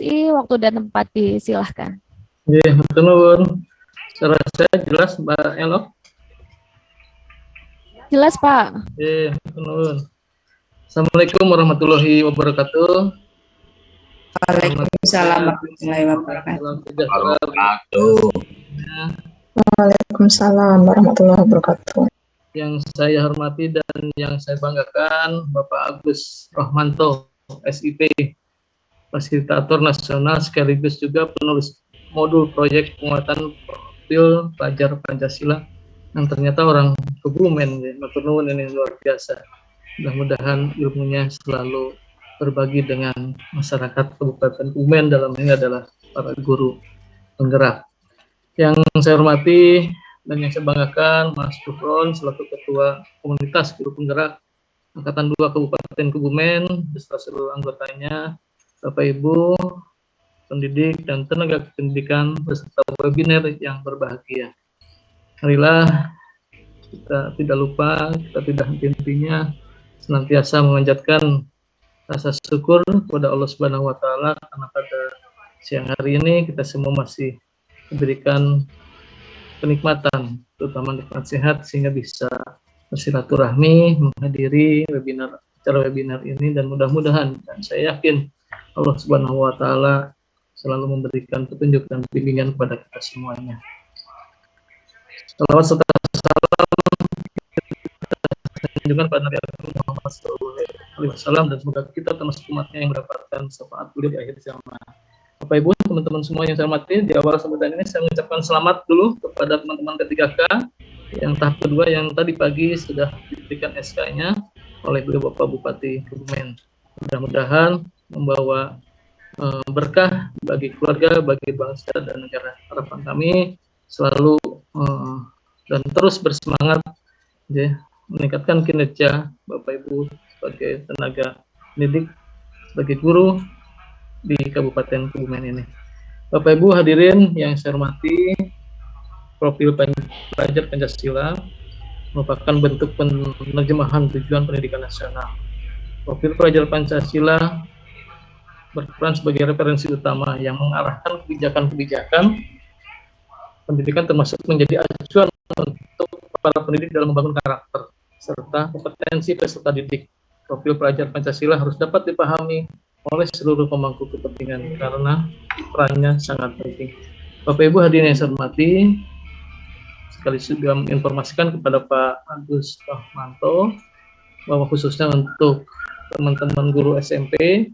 waktu dan tempat disilahkan. Nggih, matur nuwun. Suara saya jelas, Mbak Elo? Jelas, Pak. Nggih, matur nuwun. Assalamualaikum warahmatullahi wabarakatuh. Waalaikumsalam warahmatullahi wabarakatuh. Waalaikumsalam warahmatullahi wabarakatuh. Yang saya hormati dan yang saya banggakan, Bapak Agus Rohmanto, SIP, Fasilitator Nasional sekaligus juga penulis modul proyek penguatan profil pelajar Pancasila yang ternyata orang Kebumen. Matur nuwun, ini luar biasa. Mudah-mudahan ilmunya selalu berbagi dengan masyarakat Kabupaten Kebumen, dalam ini adalah para guru penggerak. Yang saya hormati dan yang saya banggakan, Mas Gufron selaku Ketua Komunitas Guru Penggerak Angkatan 2 Kabupaten Kebumen beserta seluruh anggotanya, Bapak Ibu pendidik dan tenaga pendidikan beserta webinar yang berbahagia. Marilah kita tidak lupa, kita tidak henti-hentinya senantiasa memanjatkan rasa syukur kepada Allah Subhanahu wa taala karena pada siang hari ini kita semua masih diberikan kenikmatan, terutama nikmat sehat sehingga bisa bersilaturahmi, menghadiri acara webinar ini, dan mudah-mudahan dan saya yakin Allah Subhanahu wa taala selalu memberikan petunjuk dan bimbingan kepada kita semuanya. Salawat serta salam kita tunjukkan pada Nabi Muhammad SAW dan semoga kita termasuk umatnya yang mendapatkan syafaat beliau di akhir zaman. Bapak Ibu, teman-teman semua yang saya hormati, di awal sambutan ini saya mengucapkan selamat dulu kepada teman-teman K3K yang tahap kedua yang tadi pagi sudah diberikan SK-nya oleh beliau Bapak Bupati Kebumen. Mudah-mudahan membawa berkah bagi keluarga, bagi bangsa dan negara. Harapan kami selalu dan terus bersemangat ya, meningkatkan kinerja Bapak Ibu sebagai tenaga pendidik, sebagai guru di Kabupaten Kebumen ini. Bapak Ibu hadirin yang saya hormati, profil pelajar Pancasila merupakan bentuk penerjemahan tujuan pendidikan nasional. Profil pelajar Pancasila berperan sebagai referensi utama yang mengarahkan kebijakan-kebijakan pendidikan termasuk menjadi acuan untuk para pendidik dalam membangun karakter serta kompetensi peserta didik. Profil pelajar Pancasila harus dapat dipahami oleh seluruh pemangku kepentingan karena perannya sangat penting. Bapak Ibu hadirin yang saya hormati, sekali juga menginformasikan kepada Pak Agus Rohmanto bahwa khususnya untuk teman-teman guru SMP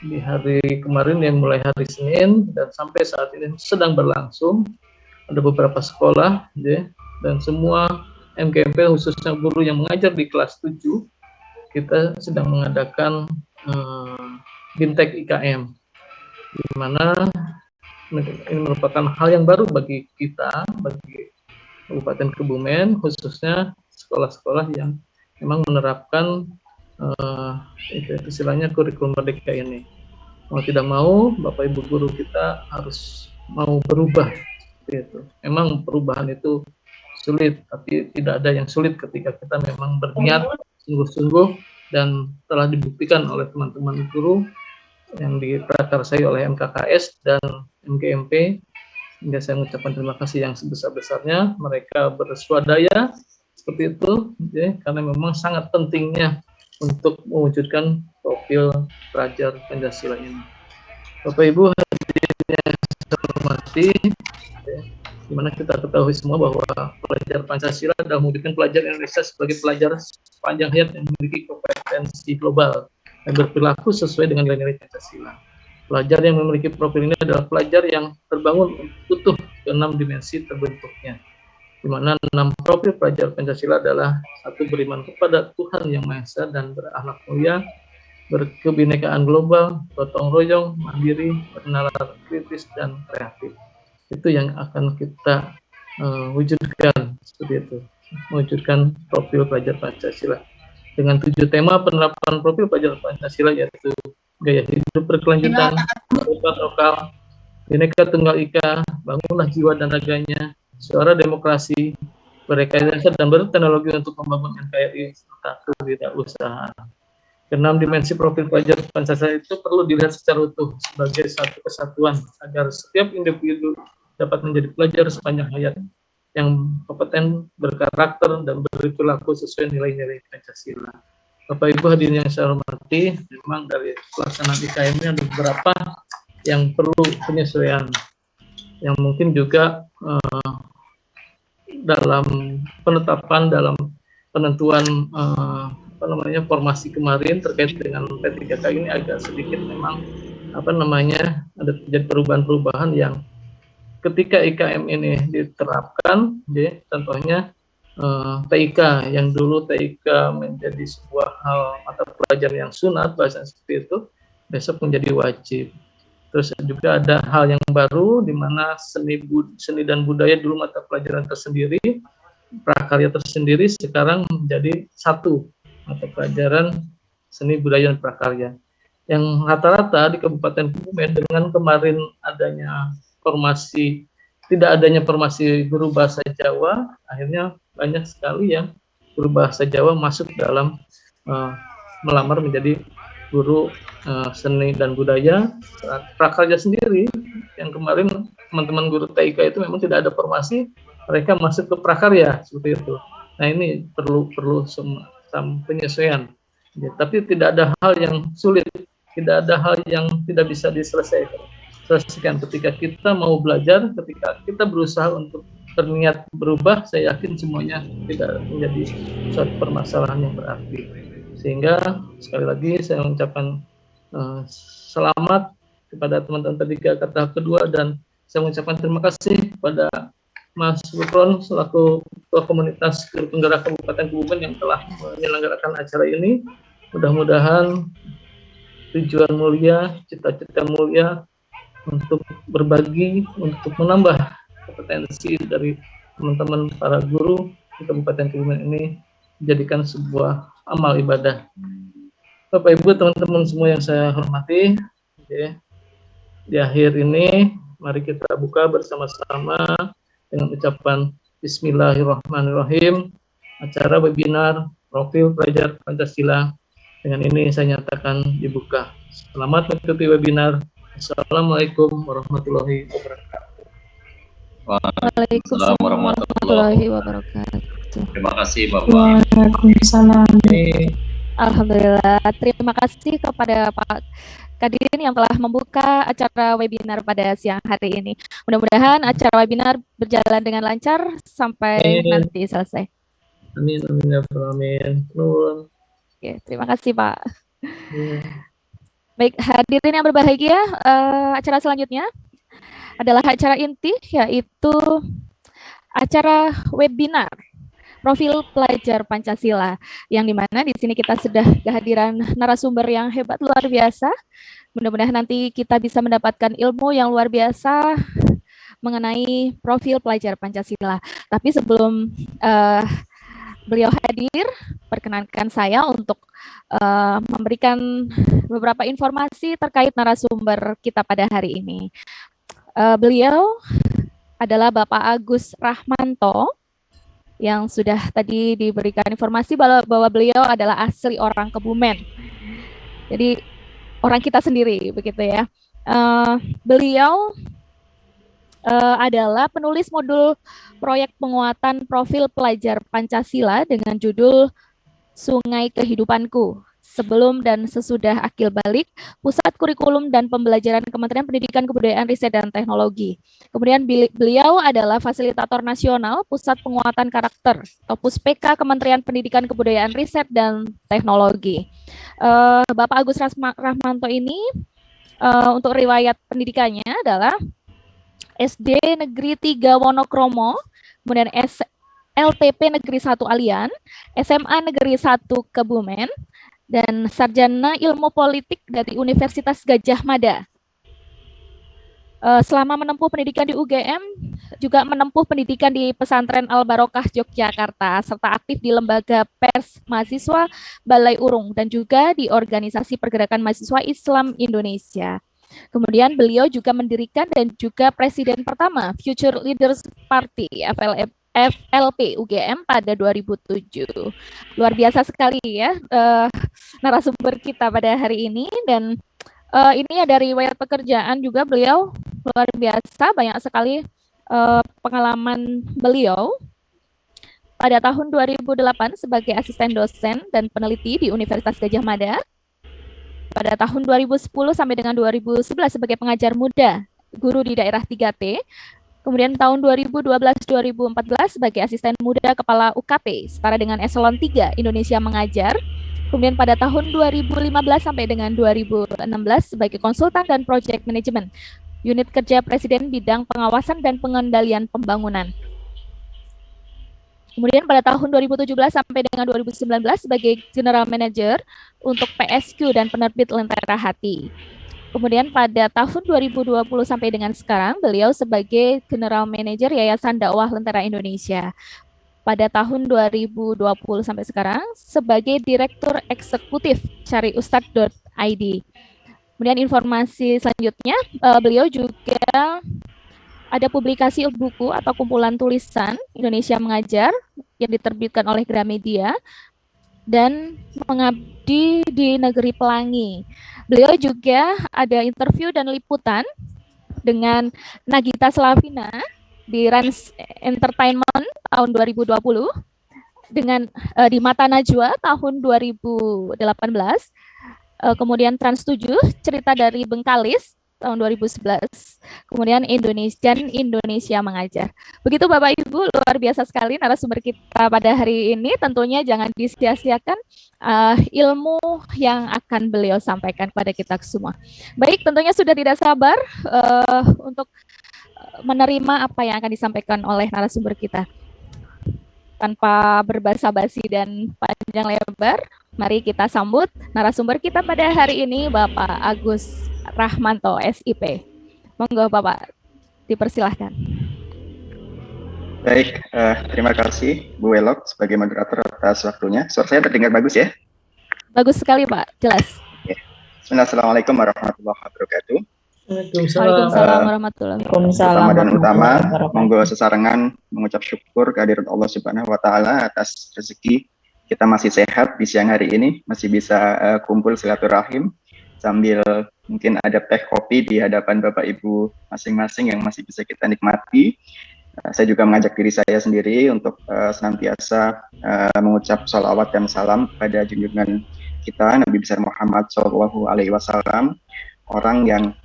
di hari kemarin yang mulai hari Senin dan sampai saat ini sedang berlangsung, ada beberapa sekolah ya, dan semua MKMP khususnya guru yang mengajar di kelas 7 kita sedang mengadakan Bintek IKM, di mana ini merupakan hal yang baru bagi kita, bagi Kabupaten Kebumen, khususnya sekolah-sekolah yang memang menerapkan istilahnya kurikulum merdeka ini. Mau tidak mau, Bapak Ibu guru kita harus mau berubah. Itu. Memang perubahan itu sulit, tapi tidak ada yang sulit ketika kita memang berniat sungguh-sungguh dan telah dibuktikan oleh teman-teman guru yang diprakarsai oleh MKKS dan MGMP. Hingga saya mengucapkan terima kasih yang sebesar-besarnya. Mereka berswadaya seperti itu, ya, karena memang sangat pentingnya untuk mewujudkan profil pelajar Pancasila ini. Bapak Ibu hadirin yang saya hormati, ya, dimana kita ketahui semua bahwa pelajar Pancasila adalah mewujudkan pelajar Indonesia sebagai pelajar sepanjang hayat yang memiliki kompetensi global dan berperilaku sesuai dengan nilai-nilai Pancasila. Pelajar yang memiliki profil ini adalah pelajar yang terbangun utuh ke 6 dimensi terbentuknya, di mana 6 profil pelajar Pancasila adalah: 1. Beriman kepada Tuhan Yang Maha Esa dan berakhlak mulia, berkebinekaan global, gotong royong, mandiri, bernalar kritis, dan kreatif. Itu yang akan kita wujudkan, seperti itu, mewujudkan profil pelajar Pancasila dengan 7 tema penerapan profil pelajar Pancasila, yaitu gaya hidup berkelanjutan, kearifan lokal, Bhinneka Tunggal Ika, bangunlah jiwa dan raganya, suara demokrasi, berrekayasa dan berteknologi untuk membangun NKRI serta kewirausahaan. Keenam, dimensi profil pelajar Pancasila itu perlu dilihat secara utuh sebagai satu kesatuan agar setiap individu dapat menjadi pelajar sepanjang hayat yang kompeten, berkarakter, dan berperilaku sesuai nilai-nilai Pancasila. Bapak Ibu hadirin yang saya hormati, memang dari pelaksanaan IKM ini ada beberapa yang perlu penyesuaian, yang mungkin juga dalam penetapan, dalam penentuan formasi kemarin terkait dengan P3K ini agak sedikit memang ada terjadi perubahan-perubahan yang ketika IKM ini diterapkan, contohnya TIK yang dulu TIK menjadi sebuah hal mata pelajaran yang sunat bahasa seperti itu, besok menjadi wajib. Terus juga ada hal yang baru di mana seni dan budaya dulu mata pelajaran tersendiri, prakarya tersendiri, sekarang menjadi satu mata pelajaran seni budaya dan prakarya. Yang rata-rata di Kabupaten Kebumen dengan kemarin tidak adanya formasi guru bahasa Jawa, akhirnya banyak sekali yang guru bahasa Jawa masuk dalam melamar menjadi guru seni dan budaya prakarya sendiri. Yang kemarin teman-teman guru TIK itu memang tidak ada formasi, mereka masuk ke prakarya seperti itu. Nah, ini perlu penyesuaian. Ya, tapi tidak ada hal yang sulit, tidak ada hal yang tidak bisa diselesaikan ketika kita mau belajar, ketika kita berusaha untuk berniat berubah, saya yakin semuanya tidak menjadi suatu permasalahan yang berarti. Sehingga sekali lagi saya mengucapkan selamat kepada teman-teman P3K tahap kedua, dan saya mengucapkan terima kasih kepada Mas Bukron selaku Ketua Komunitas Guru Penggerak Kabupaten Kebumen yang telah menyelenggarakan acara ini. Mudah-mudahan tujuan mulia, cita-cita mulia untuk berbagi, untuk menambah kompetensi dari teman-teman para guru di Kabupaten Kebumen ini dijadikan sebuah amal ibadah. Bapak Ibu, teman-teman semua yang saya hormati, di akhir ini mari kita buka bersama-sama dengan ucapan Bismillahirrahmanirrahim, acara webinar Profil Pelajar Pancasila. Dengan ini saya nyatakan dibuka. Selamat mengikuti webinar. Assalamualaikum warahmatullahi wabarakatuh. Waalaikumsalam warahmatullahi wabarakatuh. Terima kasih Bapak. Waalaikumsalam. Alhamdulillah. Terima kasih kepada Pak Kadirin yang telah membuka acara webinar pada siang hari ini. Mudah-mudahan acara webinar berjalan dengan lancar sampai nanti selesai. Amin, amin, amin. Oke, terima kasih Pak. Baik, hadirin yang berbahagia, acara selanjutnya adalah acara inti, yaitu acara webinar Profil Pelajar Pancasila, yang dimana di sini kita sudah kehadiran narasumber yang hebat luar biasa. Mudah-mudahan nanti kita bisa mendapatkan ilmu yang luar biasa mengenai profil pelajar Pancasila. Tapi sebelum beliau hadir, perkenankan saya untuk memberikan beberapa informasi terkait narasumber kita pada hari ini. Beliau adalah Bapak Agus Rahmanto, yang sudah tadi diberikan informasi bahwa beliau adalah asli orang Kebumen. Jadi orang kita sendiri, begitu ya. Beliau adalah penulis modul proyek penguatan profil pelajar Pancasila dengan judul Sungai Kehidupanku, Sebelum dan Sesudah Akil Balik, Pusat Kurikulum dan Pembelajaran Kementerian Pendidikan Kebudayaan Riset dan Teknologi. Kemudian beliau adalah Fasilitator Nasional Pusat Penguatan Karakter atau PUSPK Kementerian Pendidikan Kebudayaan Riset dan Teknologi. Bapak Agus Rahmanto ini untuk riwayat pendidikannya adalah SD Negeri 3 Wonokromo, kemudian LTP Negeri 1 Alian, SMA Negeri 1 Kebumen, dan Sarjana Ilmu Politik dari Universitas Gadjah Mada. Selama menempuh pendidikan di UGM, juga menempuh pendidikan di Pesantren Al Barokah Yogyakarta, serta aktif di Lembaga Pers Mahasiswa Balai Urung, dan juga di Organisasi Pergerakan Mahasiswa Islam Indonesia. Kemudian beliau juga mendirikan dan juga presiden pertama Future Leaders Party FLP UGM pada 2007. Luar biasa sekali ya narasumber kita pada hari ini, dan ini ada riwayat pekerjaan juga beliau luar biasa, banyak sekali pengalaman beliau. Pada tahun 2008 sebagai asisten dosen dan peneliti di Universitas Gadjah Mada. Pada tahun 2010 sampai dengan 2011 sebagai pengajar muda, guru di daerah 3T. Kemudian tahun 2012-2014 sebagai asisten muda kepala UKP, setara dengan eselon 3 Indonesia Mengajar. Kemudian pada tahun 2015 sampai dengan 2016 sebagai konsultan dan project management, unit kerja Presiden bidang pengawasan dan pengendalian pembangunan. Kemudian pada tahun 2017 sampai dengan 2019 sebagai General Manager untuk PSQ dan penerbit Lentera Hati. Kemudian pada tahun 2020 sampai dengan sekarang beliau sebagai General Manager Yayasan Dakwah Lentera Indonesia. Pada tahun 2020 sampai sekarang sebagai Direktur Eksekutif cariustad.id. Kemudian informasi selanjutnya, beliau juga ada publikasi buku atau kumpulan tulisan Indonesia Mengajar yang diterbitkan oleh Gramedia dan Mengabdi di Negeri Pelangi. Beliau juga ada interview dan liputan dengan Nagita Slavina di Rans Entertainment tahun 2020, dengan di Mata Najwa tahun 2018, kemudian Trans 7 cerita dari Bengkalis tahun 2011, kemudian Indonesia Mengajar. Begitu Bapak Ibu, luar biasa sekali narasumber kita pada hari ini. Tentunya jangan disia-siakan ilmu yang akan beliau sampaikan kepada kita semua. Baik, tentunya sudah tidak sabar untuk menerima apa yang akan disampaikan oleh narasumber kita. Tanpa berbasa-basi dan panjang lebar, mari kita sambut narasumber kita pada hari ini, Bapak Agus Rahmanto, SIP. Monggo Bapak, dipersilahkan. Baik, terima kasih Bu Welok sebagai moderator atas waktunya. Suara saya terdengar bagus ya? Bagus sekali Pak, jelas. Assalamualaikum warahmatullahi wabarakatuh. Waalaikumsalam warahmatullahi wabarakatuh. Pertama dan utama, monggo sesarengan mengucap syukur kehadirat Allah Subhanahu wa Ta'ala atas rezeki kita masih sehat di siang hari ini, masih bisa kumpul silaturahim sambil mungkin ada teh kopi di hadapan Bapak Ibu masing-masing yang masih bisa kita nikmati. Saya juga mengajak diri saya sendiri untuk senantiasa mengucap sholawat dan salam pada junjungan kita Nabi besar Muhammad SAW, orang yang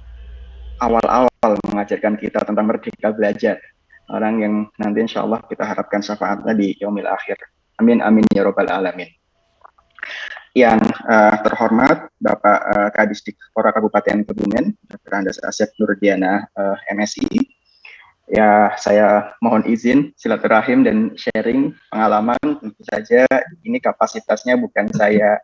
awal-awal mengajarkan kita tentang merdeka belajar, orang yang nanti insya Allah kita harapkan syafaatnya di yaumil akhir. Amin amin ya robbal alamin. Yang terhormat Bapak Kadisdik Pora Kabupaten Kebumen, Dr. Andes Asep Nurdiana, MSI. Ya, saya mohon izin silaturahim dan sharing pengalaman. Tentu saja ini kapasitasnya bukan saya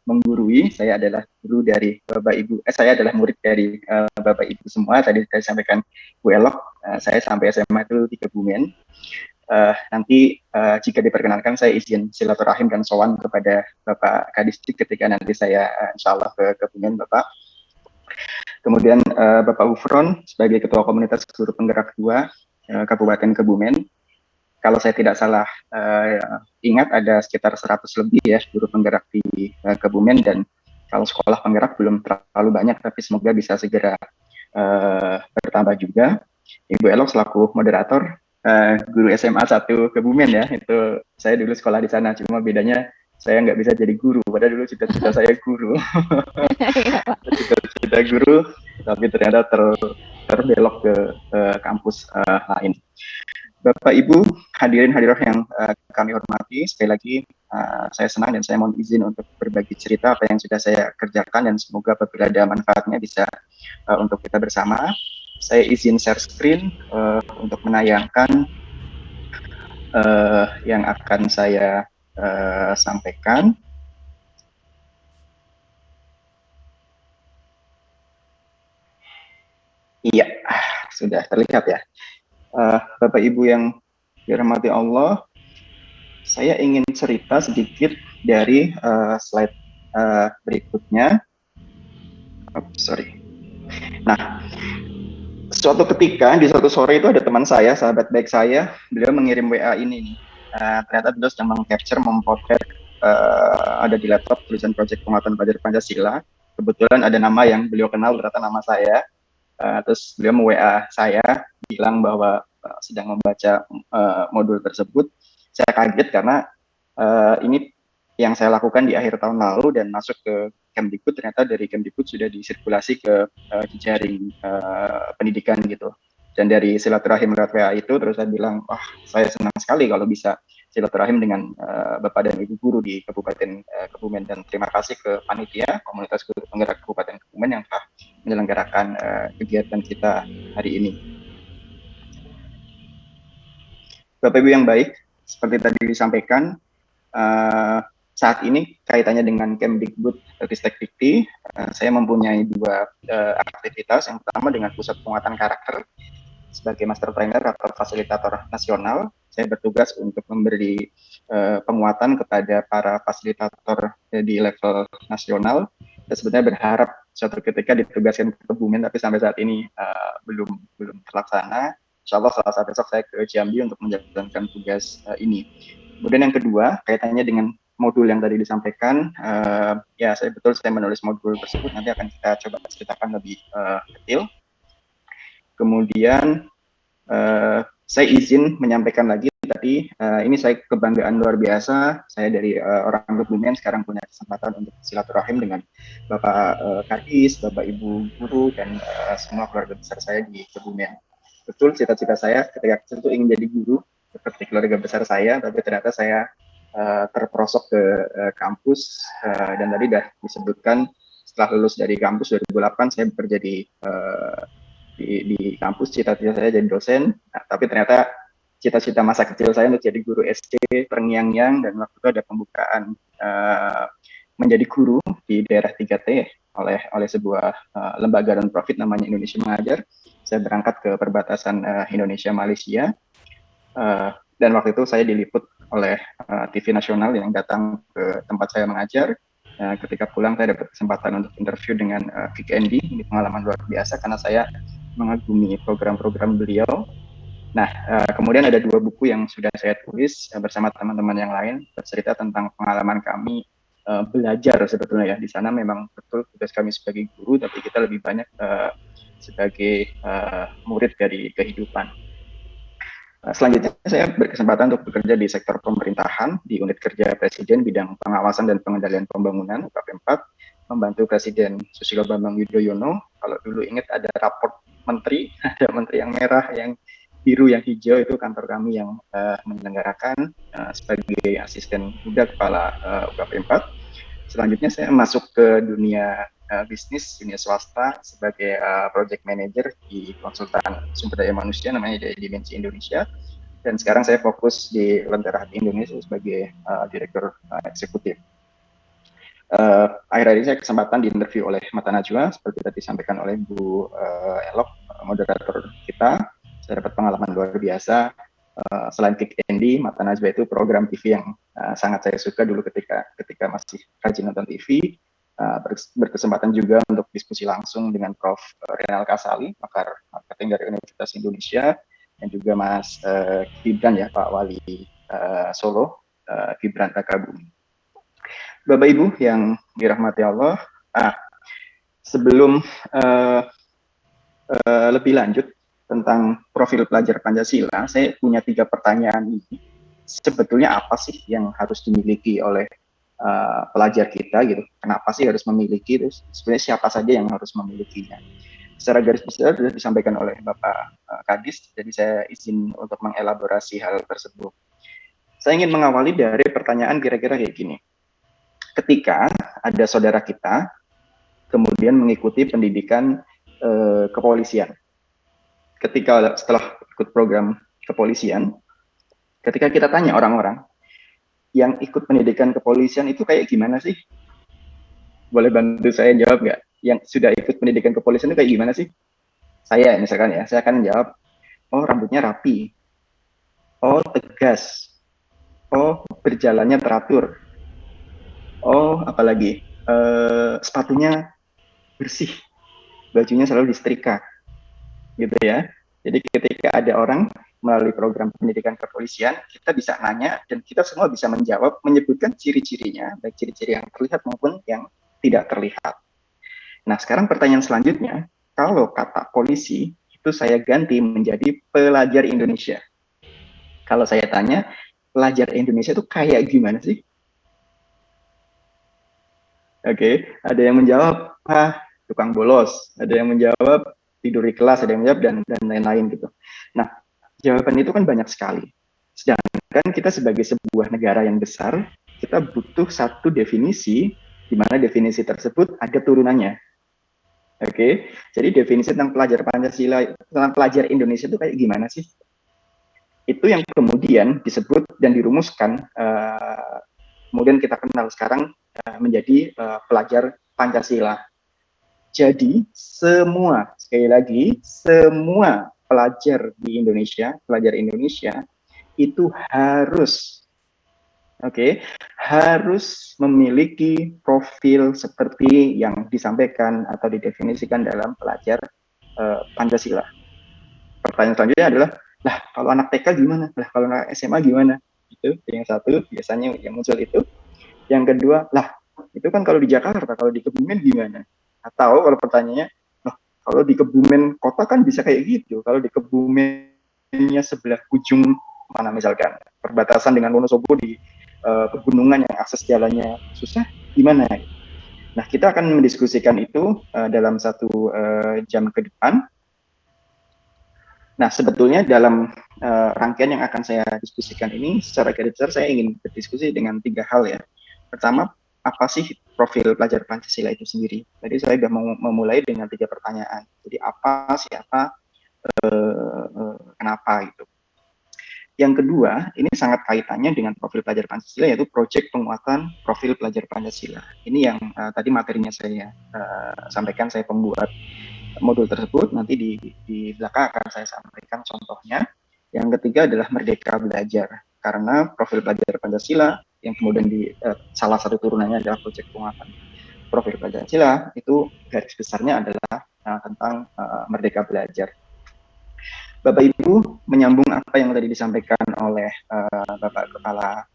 menggurui, saya adalah guru dari Bapak Ibu, saya adalah murid dari Bapak Ibu semua. Tadi saya sampaikan Bu Elok, saya sampai SMA itu di Kebumen. Nanti jika diperkenankan saya izin silaturahim dan sowan kepada Bapak Kadisdik ketika nanti saya insya Allah ke Kebumen Bapak. Kemudian Bapak Ufron sebagai Ketua Komunitas Guru Penggerak 2 Kabupaten Kebumen. Kalau saya tidak salah ingat ada sekitar 100 lebih ya guru penggerak di Kebumen, dan kalau sekolah penggerak belum terlalu banyak, tapi semoga bisa segera bertambah juga. Ibu Elok selaku moderator guru SMA 1 Kebumen ya, itu saya dulu sekolah di sana, cuma bedanya saya nggak bisa jadi guru, padahal dulu cita-cita saya guru. Cita-cita guru, tapi ternyata terbelok ke kampus lain. Bapak Ibu hadirin hadirat yang kami hormati, sekali lagi saya senang dan saya mohon izin untuk berbagi cerita apa yang sudah saya kerjakan, dan semoga apabila ada manfaatnya bisa untuk kita bersama. Saya izin share screen untuk menayangkan yang akan saya sampaikan. Iya, sudah terlihat ya. Bapak Ibu yang dirahmati Allah, saya ingin cerita sedikit dari slide berikutnya. Nah, suatu ketika di suatu sore itu ada teman saya, sahabat baik saya, beliau mengirim WA ini nih. Ternyata beliau sedang mengcapture, mempotret ada di laptop tulisan proyek penguatan pelajar Pancasila. Kebetulan ada nama yang beliau kenal, ternyata nama saya. Terus beliau WA saya, bilang bahwa sedang membaca modul tersebut. Saya kaget karena ini yang saya lakukan di akhir tahun lalu dan masuk ke Kemdikbud, ternyata dari Kemdikbud sudah disirkulasi ke jejaring pendidikan gitu. Dan dari silaturahim lewat WA itu, terus saya bilang, wah saya senang sekali kalau bisa silaturahim dengan Bapak dan Ibu guru di Kabupaten Kebumen, dan terima kasih ke panitia komunitas guru penggerak Kabupaten Kebumen yang telah menyelenggarakan kegiatan kita hari ini. Bapak Ibu yang baik, seperti tadi disampaikan, saat ini kaitannya dengan Kemdikbud Ristek Dikti, saya mempunyai dua aktivitas. Yang pertama dengan pusat penguatan karakter sebagai master trainer atau fasilitator nasional. Saya bertugas untuk memberi penguatan kepada para fasilitator di level nasional. Saya sebenarnya berharap suatu ketika ditugaskan ke Kebumen, tapi sampai saat ini belum terlaksana. Insya Allah Selasa besok saya ke Jambi untuk menjalankan tugas ini. Kemudian yang kedua, kaitannya dengan modul yang tadi disampaikan, ya saya menulis modul tersebut, nanti akan kita coba ceritakan lebih detail. Kemudian saya izin menyampaikan lagi tadi, ini saya kebanggaan luar biasa, saya dari orang Kebumen sekarang punya kesempatan untuk silaturahim dengan Bapak Kadis, Bapak Ibu Guru, dan semua keluarga besar saya di Kebumen. Betul, cita-cita saya ketika kecil itu ingin jadi guru seperti keluarga besar saya, tapi ternyata saya terperosok ke kampus, dan tadi sudah disebutkan setelah lulus dari kampus 2008 saya bekerja di kampus, cita-cita saya jadi dosen, tapi ternyata cita-cita masa kecil saya untuk jadi guru SD terngiang-ngiang, dan waktu itu ada pembukaan menjadi guru di daerah 3T oleh sebuah lembaga non-profit namanya Indonesia Mengajar. Saya berangkat ke perbatasan Indonesia-Malaysia, dan waktu itu saya diliput oleh TV nasional yang datang ke tempat saya mengajar. Ketika pulang saya dapat kesempatan untuk interview dengan Vic Andy. Ini pengalaman luar biasa karena saya mengagumi program-program beliau. Nah, kemudian ada dua buku yang sudah saya tulis bersama teman-teman yang lain, bercerita tentang pengalaman kami belajar sebetulnya ya. Di sana memang betul tugas kami sebagai guru, tapi kita lebih banyak sebagai murid dari kehidupan. Selanjutnya saya berkesempatan untuk bekerja di sektor pemerintahan di unit kerja Presiden bidang pengawasan dan pengendalian pembangunan UKP 4, membantu Presiden Susilo Bambang Yudhoyono. Kalau dulu ingat ada raport menteri, ada menteri yang merah, yang biru, yang hijau, itu kantor kami yang menyelenggarakan sebagai asisten muda kepala UKP 4. Selanjutnya saya masuk ke dunia bisnis, dunia swasta sebagai project manager di konsultan sumber daya manusia namanya Dimensi Indonesia, dan sekarang saya fokus di Lentera Hati Indonesia sebagai direktur eksekutif. Akhir-akhir ini saya kesempatan diinterview oleh Mata Najwa seperti tadi disampaikan oleh Bu Elok, moderator kita. Saya dapat pengalaman luar biasa. Selain Kick Andy, Mata Najwa itu program TV yang sangat saya suka dulu ketika masih rajin nonton TV. Berkesempatan juga untuk diskusi langsung dengan Prof. Renal Kasali, pakar marketing dari Universitas Indonesia, dan juga Mas Gibran ya, Pak Wali Solo, Gibran Rakabumi. Bapak Ibu yang dirahmati Allah, sebelum lebih lanjut tentang profil pelajar Pancasila, saya punya 3 pertanyaan ini. Sebetulnya apa sih yang harus dimiliki oleh pelajar kita gitu? Kenapa sih harus memiliki? Terus sebenarnya siapa saja yang harus memilikinya? Secara garis besar sudah disampaikan oleh Bapak Kadis, jadi saya izin untuk mengelaborasi hal tersebut. Saya ingin mengawali dari pertanyaan kira-kira kayak gini. Ketika ada saudara kita kemudian mengikuti pendidikan kepolisian, setelah ikut program kepolisian, ketika kita tanya orang-orang yang ikut pendidikan kepolisian itu kayak gimana sih? Boleh bantu saya jawab nggak? Yang sudah ikut pendidikan kepolisian itu kayak gimana sih? Saya misalkan ya, saya akan jawab, oh rambutnya rapi, oh tegas, oh berjalannya teratur, oh apalagi sepatunya bersih, bajunya selalu disetrika. gitu ya. Jadi ketika ada orang melalui program pendidikan kepolisian, kita bisa nanya dan kita semua bisa menjawab, menyebutkan ciri-cirinya, baik ciri-ciri yang terlihat maupun yang tidak terlihat. Nah, sekarang pertanyaan selanjutnya, kalau kata polisi itu saya ganti menjadi pelajar Indonesia. Kalau saya tanya, pelajar Indonesia itu kayak gimana sih? Oke, ada yang menjawab, tukang bolos, ada yang menjawab tidur di kelas, ada yang menjawab dan lain-lain gitu. Nah, jawaban itu kan banyak sekali. Sedangkan kita sebagai sebuah negara yang besar, kita butuh satu definisi, di mana definisi tersebut ada turunannya. Oke, jadi definisi tentang pelajar Pancasila, tentang pelajar Indonesia itu kayak gimana sih? Itu yang kemudian disebut dan dirumuskan, kemudian kita kenal sekarang menjadi pelajar Pancasila. Jadi semua, sekali lagi, semua pelajar di Indonesia, pelajar Indonesia itu harus, harus memiliki profil seperti yang disampaikan atau didefinisikan dalam pelajar Pancasila. Pertanyaan selanjutnya adalah, lah kalau anak TK gimana? Lah kalau anak SMA gimana? Itu yang satu biasanya yang muncul itu. Yang kedua, lah itu kan kalau di Jakarta, kalau di Kebumen gimana? Atau kalau pertanyaannya, loh, kalau di Kebumen kota kan bisa kayak gitu. Kalau di Kebumennya sebelah ujung mana misalkan perbatasan dengan Wonosobo di pegunungan yang akses jalannya susah, gimana? Nah, kita akan mendiskusikan itu dalam satu jam ke depan. Nah, sebetulnya dalam rangkaian yang akan saya diskusikan ini, secara garis besar saya ingin berdiskusi dengan 3 hal ya. Pertama, apa sih profil pelajar Pancasila itu sendiri? Jadi saya sudah memulai dengan 3 pertanyaan. Jadi apa, siapa, kenapa gitu. Yang kedua, ini sangat kaitannya dengan profil pelajar Pancasila, yaitu proyek penguatan profil pelajar Pancasila. Ini yang tadi materinya saya sampaikan, saya pembuat modul tersebut, nanti di belakang akan saya sampaikan contohnya. Yang ketiga adalah Merdeka Belajar, karena profil pelajar Pancasila yang kemudian di salah satu turunannya adalah proyek penguatan profil pelajar Pancasila, itu garis besarnya adalah tentang Merdeka Belajar. Bapak Ibu, menyambung apa yang tadi disampaikan oleh Bapak Kepala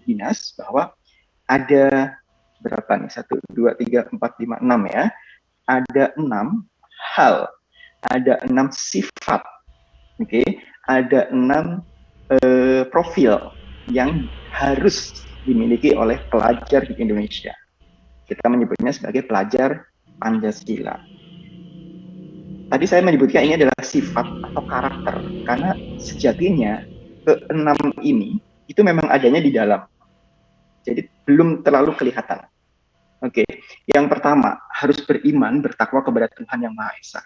Dinas, bahwa ada berapa nih, 1, 2, 3, 4, 5, 6 ya, ada 6 hal, ada 6 sifat, ada 6 profil yang harus dimiliki oleh pelajar di Indonesia. Kita menyebutnya sebagai pelajar Pancasila. Tadi saya menyebutkan ini adalah sifat atau karakter, karena sejatinya ke-6 ini itu memang adanya di dalam. Jadi belum terlalu kelihatan. Yang pertama, harus beriman, bertakwa kepada Tuhan Yang Maha Esa.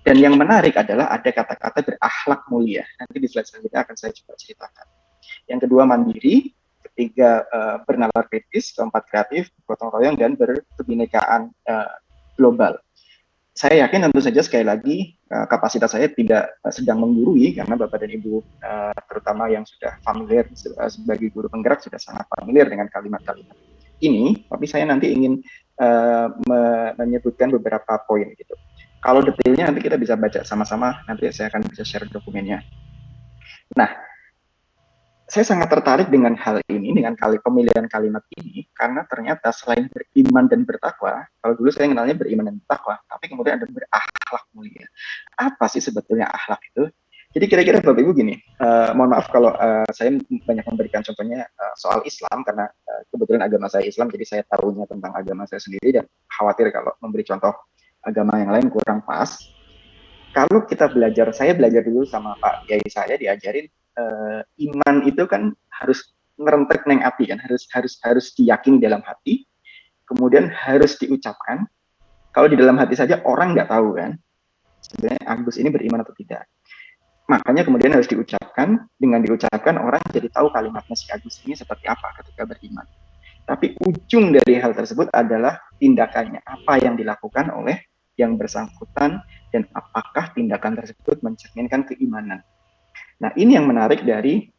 Dan yang menarik adalah ada kata-kata berakhlak mulia. Nanti di slide selanjutnya akan saya coba ceritakan. Yang kedua, mandiri. Ketiga, bernalar kritis. Keempat, kreatif, gotong royong, dan berkebinekaan global. Saya yakin tentu saja sekali lagi kapasitas saya tidak sedang menggurui, karena Bapak dan Ibu terutama yang sudah familiar sebagai guru penggerak sudah sangat familiar dengan kalimat-kalimat ini, tapi saya nanti ingin menyebutkan beberapa poin gitu. Kalau detailnya nanti kita bisa baca sama-sama, nanti saya akan bisa share dokumennya. Nah, saya sangat tertarik dengan hal ini, dengan pemilihan kalimat ini, karena ternyata selain beriman dan bertakwa, kalau dulu saya kenalnya beriman dan bertakwa, tapi kemudian ada berakhlak mulia. Apa sih sebetulnya akhlak itu? Jadi kira-kira Bapak Ibu gini, mohon maaf kalau saya banyak memberikan contohnya soal Islam, karena kebetulan agama saya Islam, jadi saya tahunya tentang agama saya sendiri, dan khawatir kalau memberi contoh agama yang lain kurang pas. Kalau kita belajar, saya belajar dulu sama Pak Kiai saya, diajarin iman itu kan harus ngerentek neng hati kan, harus diyakini dalam hati, kemudian harus diucapkan. Kalau di dalam hati saja orang nggak tahu kan, sebenarnya Agus ini beriman atau tidak. Makanya kemudian harus diucapkan, dengan diucapkan orang jadi tahu kalimatnya si Agus ini seperti apa ketika beriman. Tapi ujung dari hal tersebut adalah tindakannya, apa yang dilakukan oleh yang bersangkutan, dan apakah tindakan tersebut mencerminkan keimanan. Nah, ini yang menarik dari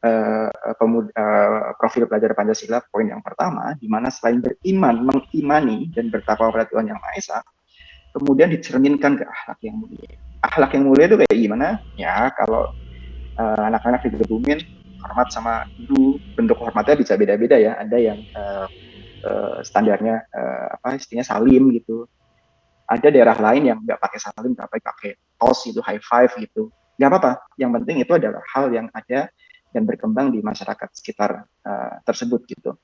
profil pelajar Pancasila, poin yang pertama, di mana selain beriman, mengimani, dan bertakwa kepada Tuhan Yang Maha Esa, kemudian dicerminkan ke akhlak yang mulia. akhlak yang mulia itu kayak gimana? Ya kalau anak-anak dikebumin hormat sama guru, bentuk hormatnya bisa beda-beda ya. Ada yang standarnya istilahnya salim gitu. Ada daerah lain yang nggak pakai salim, tapi pakai tos itu, high five gitu. Nggak apa-apa. Yang penting itu adalah hal yang ada dan berkembang di masyarakat sekitar tersebut gitu.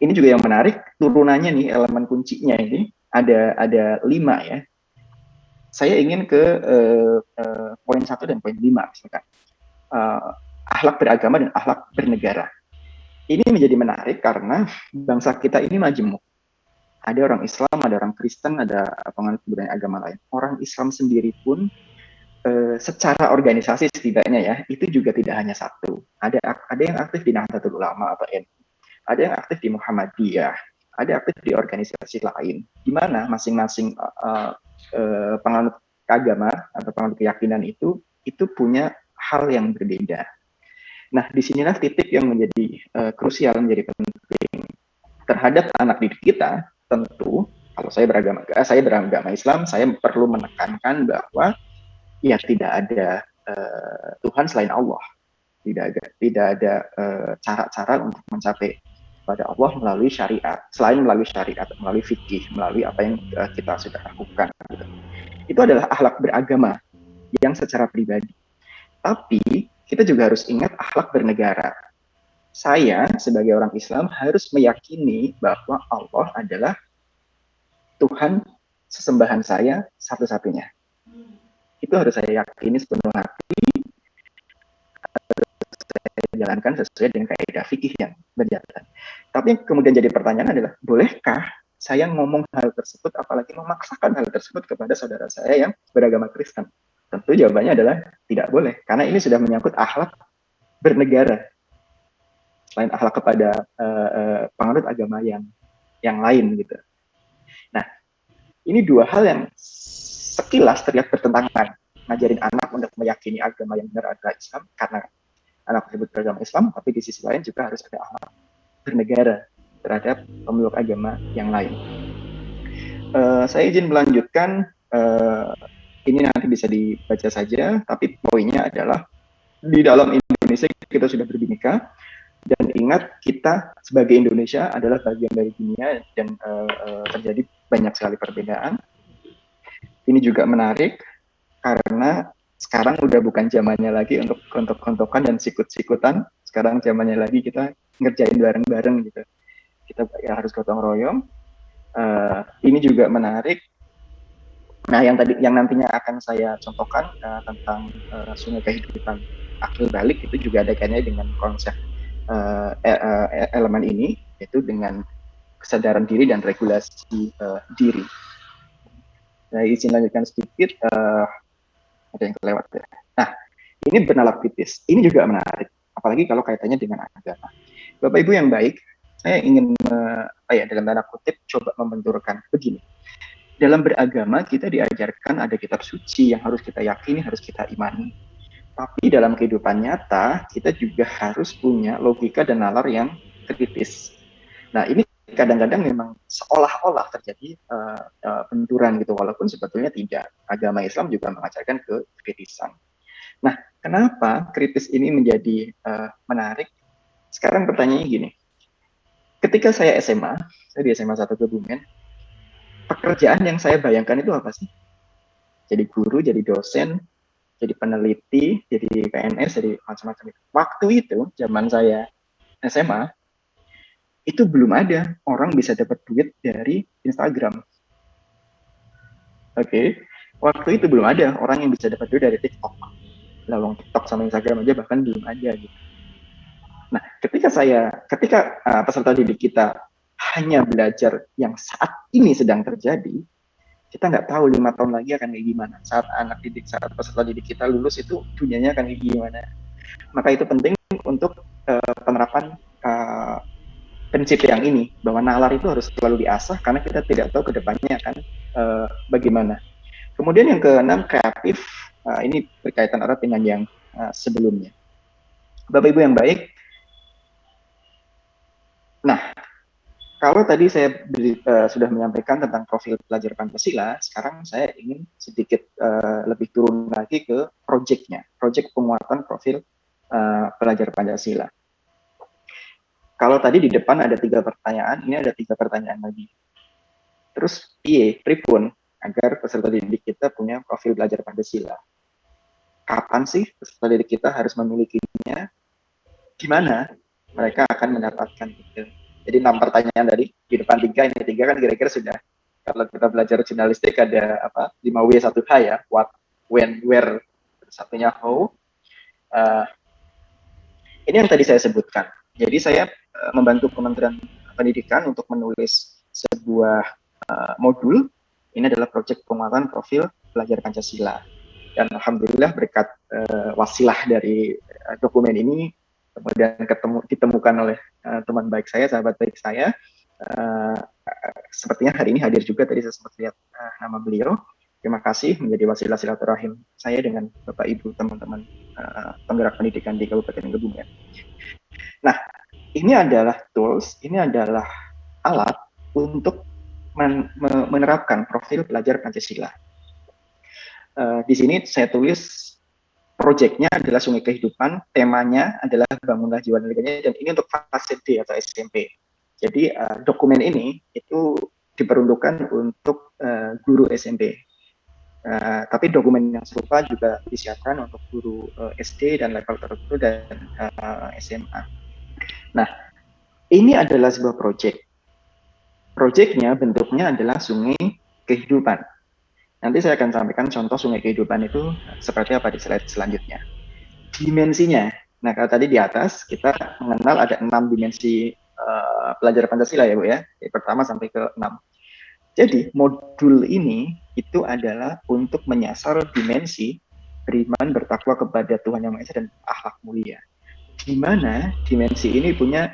Ini juga yang menarik, turunannya nih, elemen kuncinya ini ada 5 ya. Saya ingin ke poin 1 dan poin 5 misalkan. Akhlak beragama dan akhlak bernegara. Ini menjadi menarik karena bangsa kita ini majemuk. Ada orang Islam, ada orang Kristen, ada penganut budaya agama lain. Orang Islam sendiri pun secara organisasi setidaknya ya, itu juga tidak hanya satu. Ada yang aktif di Nahdlatul Ulama atau NU. Ada yang aktif di Muhammadiyah, ada aktif di organisasi lain, di mana masing-masing penganut agama atau penganut keyakinan itu punya hal yang berbeda. Nah, disinilah titik yang menjadi krusial, menjadi penting terhadap anak didik kita. Tentu, kalau saya beragama Islam, saya perlu menekankan bahwa ya tidak ada Tuhan selain Allah, tidak ada cara-cara untuk mencapai pada Allah melalui syariat, selain melalui syariat, melalui fikih, melalui apa yang kita sudah lakukan. Gitu. Itu adalah akhlak beragama yang secara pribadi. Tapi kita juga harus ingat akhlak bernegara. Saya sebagai orang Islam harus meyakini bahwa Allah adalah Tuhan sesembahan saya satu-satunya. Itu harus saya yakini sepenuh hati, jalankan sesuai dengan kaidah fikih yang berjalan. Tapi yang kemudian jadi pertanyaan adalah, bolehkah saya ngomong hal tersebut, apalagi memaksakan hal tersebut kepada saudara saya yang beragama Kristen? Tentu jawabannya adalah tidak boleh, karena ini sudah menyangkut akhlak bernegara. Selain akhlak kepada penganut agama yang lain gitu. Nah, ini dua hal yang sekilas terlihat bertentangan. Ngajarin anak untuk meyakini agama yang benar adalah Islam, karena anak tersebut beragama Islam, tapi di sisi lain juga harus ada akhlak bernegara terhadap pemeluk agama yang lain. Saya izin melanjutkan, ini nanti bisa dibaca saja, tapi poinnya adalah di dalam Indonesia kita sudah berbineka, dan ingat kita sebagai Indonesia adalah bagian dari dunia dan terjadi banyak sekali perbedaan. Ini juga menarik karena sekarang udah bukan zamannya lagi untuk kontok-kontokan dan sikut-sikutan. Sekarang zamannya lagi kita ngerjain bareng-bareng gitu. Kita ya harus gotong royong. Ini juga menarik. Nah, yang nantinya akan saya contohkan tentang sungai kehidupan akil balik, itu juga ada kaitannya dengan konsep elemen ini, yaitu dengan kesadaran diri dan regulasi diri. Saya izin lanjutkan sedikit. Ada yang kelewat ya. Nah, ini bernalar kritis. Ini juga menarik, apalagi kalau kaitannya dengan agama. Bapak Ibu yang baik, saya ingin dalam tanda kutip coba membenturkan begini. Dalam beragama kita diajarkan ada kitab suci yang harus kita yakini, harus kita imani. Tapi dalam kehidupan nyata kita juga harus punya logika dan nalar yang kritis. Nah, ini kadang-kadang memang seolah-olah terjadi benturan gitu, walaupun sebetulnya tidak. Agama Islam juga mengajarkan kekritisan. Nah, kenapa kritis ini menjadi menarik? Sekarang pertanyaannya gini, ketika saya SMA, saya di SMA 1 Kebumen, pekerjaan yang saya bayangkan itu apa sih? Jadi guru, jadi dosen, jadi peneliti, jadi PNS, jadi macam-macam itu. Waktu itu, zaman saya SMA, itu belum ada orang bisa dapat duit dari Instagram. Oke. Waktu itu belum ada orang yang bisa dapat duit dari TikTok. Lawang TikTok sama Instagram aja bahkan belum ada gitu. Nah, ketika peserta didik kita hanya belajar yang saat ini sedang terjadi, kita nggak tahu 5 tahun lagi akan kayak gimana. Saat peserta didik kita lulus itu dunianya akan kayak gimana. Maka itu penting untuk penerapan prinsip yang ini, bahwa nalar itu harus selalu diasah karena kita tidak tahu kedepannya akan bagaimana. Kemudian yang keenam, kreatif. Ini berkaitan erat dengan yang sebelumnya. Bapak Ibu yang baik, nah Kalau tadi saya sudah menyampaikan tentang profil pelajar Pancasila, sekarang saya ingin sedikit lebih turun lagi ke proyeknya, proyek penguatan profil pelajar Pancasila. Kalau tadi di depan ada 3 pertanyaan, ini ada 3 pertanyaan lagi. Terus, pripun agar peserta didik kita punya profil belajar Pancasila? Kapan sih peserta didik kita harus memilikinya? Di mana mereka akan mendapatkan itu? Jadi 6 pertanyaan dari di depan 3, ini 3 kan kira-kira sudah. Kalau kita belajar jurnalistik ada 5W 1H ya, what, when, where, satunya how. Ini yang tadi saya sebutkan. Jadi saya membantu Kementerian Pendidikan untuk menulis sebuah modul. Ini adalah proyek penguatan profil pelajar Pancasila. Dan alhamdulillah berkat wasilah dari dokumen ini kemudian ditemukan oleh teman baik saya, sahabat baik saya. Sepertinya hari ini hadir juga, tadi saya sempat lihat nama beliau. Terima kasih menjadi wasilah silaturahim saya dengan Bapak Ibu teman-teman penggerak pendidikan di Kabupaten Kebumen. Nah, ini adalah tools, ini adalah alat untuk menerapkan profil pelajar Pancasila. Di sini saya tulis proyeknya adalah Sungai Kehidupan, temanya adalah bangunlah jiwa negara, dan ini untuk fase D atau SMP. Jadi dokumen ini itu diperuntukkan untuk guru SMP. Tapi dokumen yang serupa juga disiapkan untuk guru SD dan level tertentu dan SMA. Nah, ini adalah sebuah proyek. Proyeknya bentuknya adalah Sungai Kehidupan. Nanti saya akan sampaikan contoh Sungai Kehidupan itu seperti apa di slide selanjutnya. Dimensinya, nah kalau tadi di atas kita mengenal ada 6 dimensi pelajar Pancasila ya Bu ya, dari pertama sampai ke 6. Jadi modul ini itu adalah untuk menyasar dimensi beriman, bertakwa kepada Tuhan Yang Maha Esa dan akhlak mulia. Di mana dimensi ini punya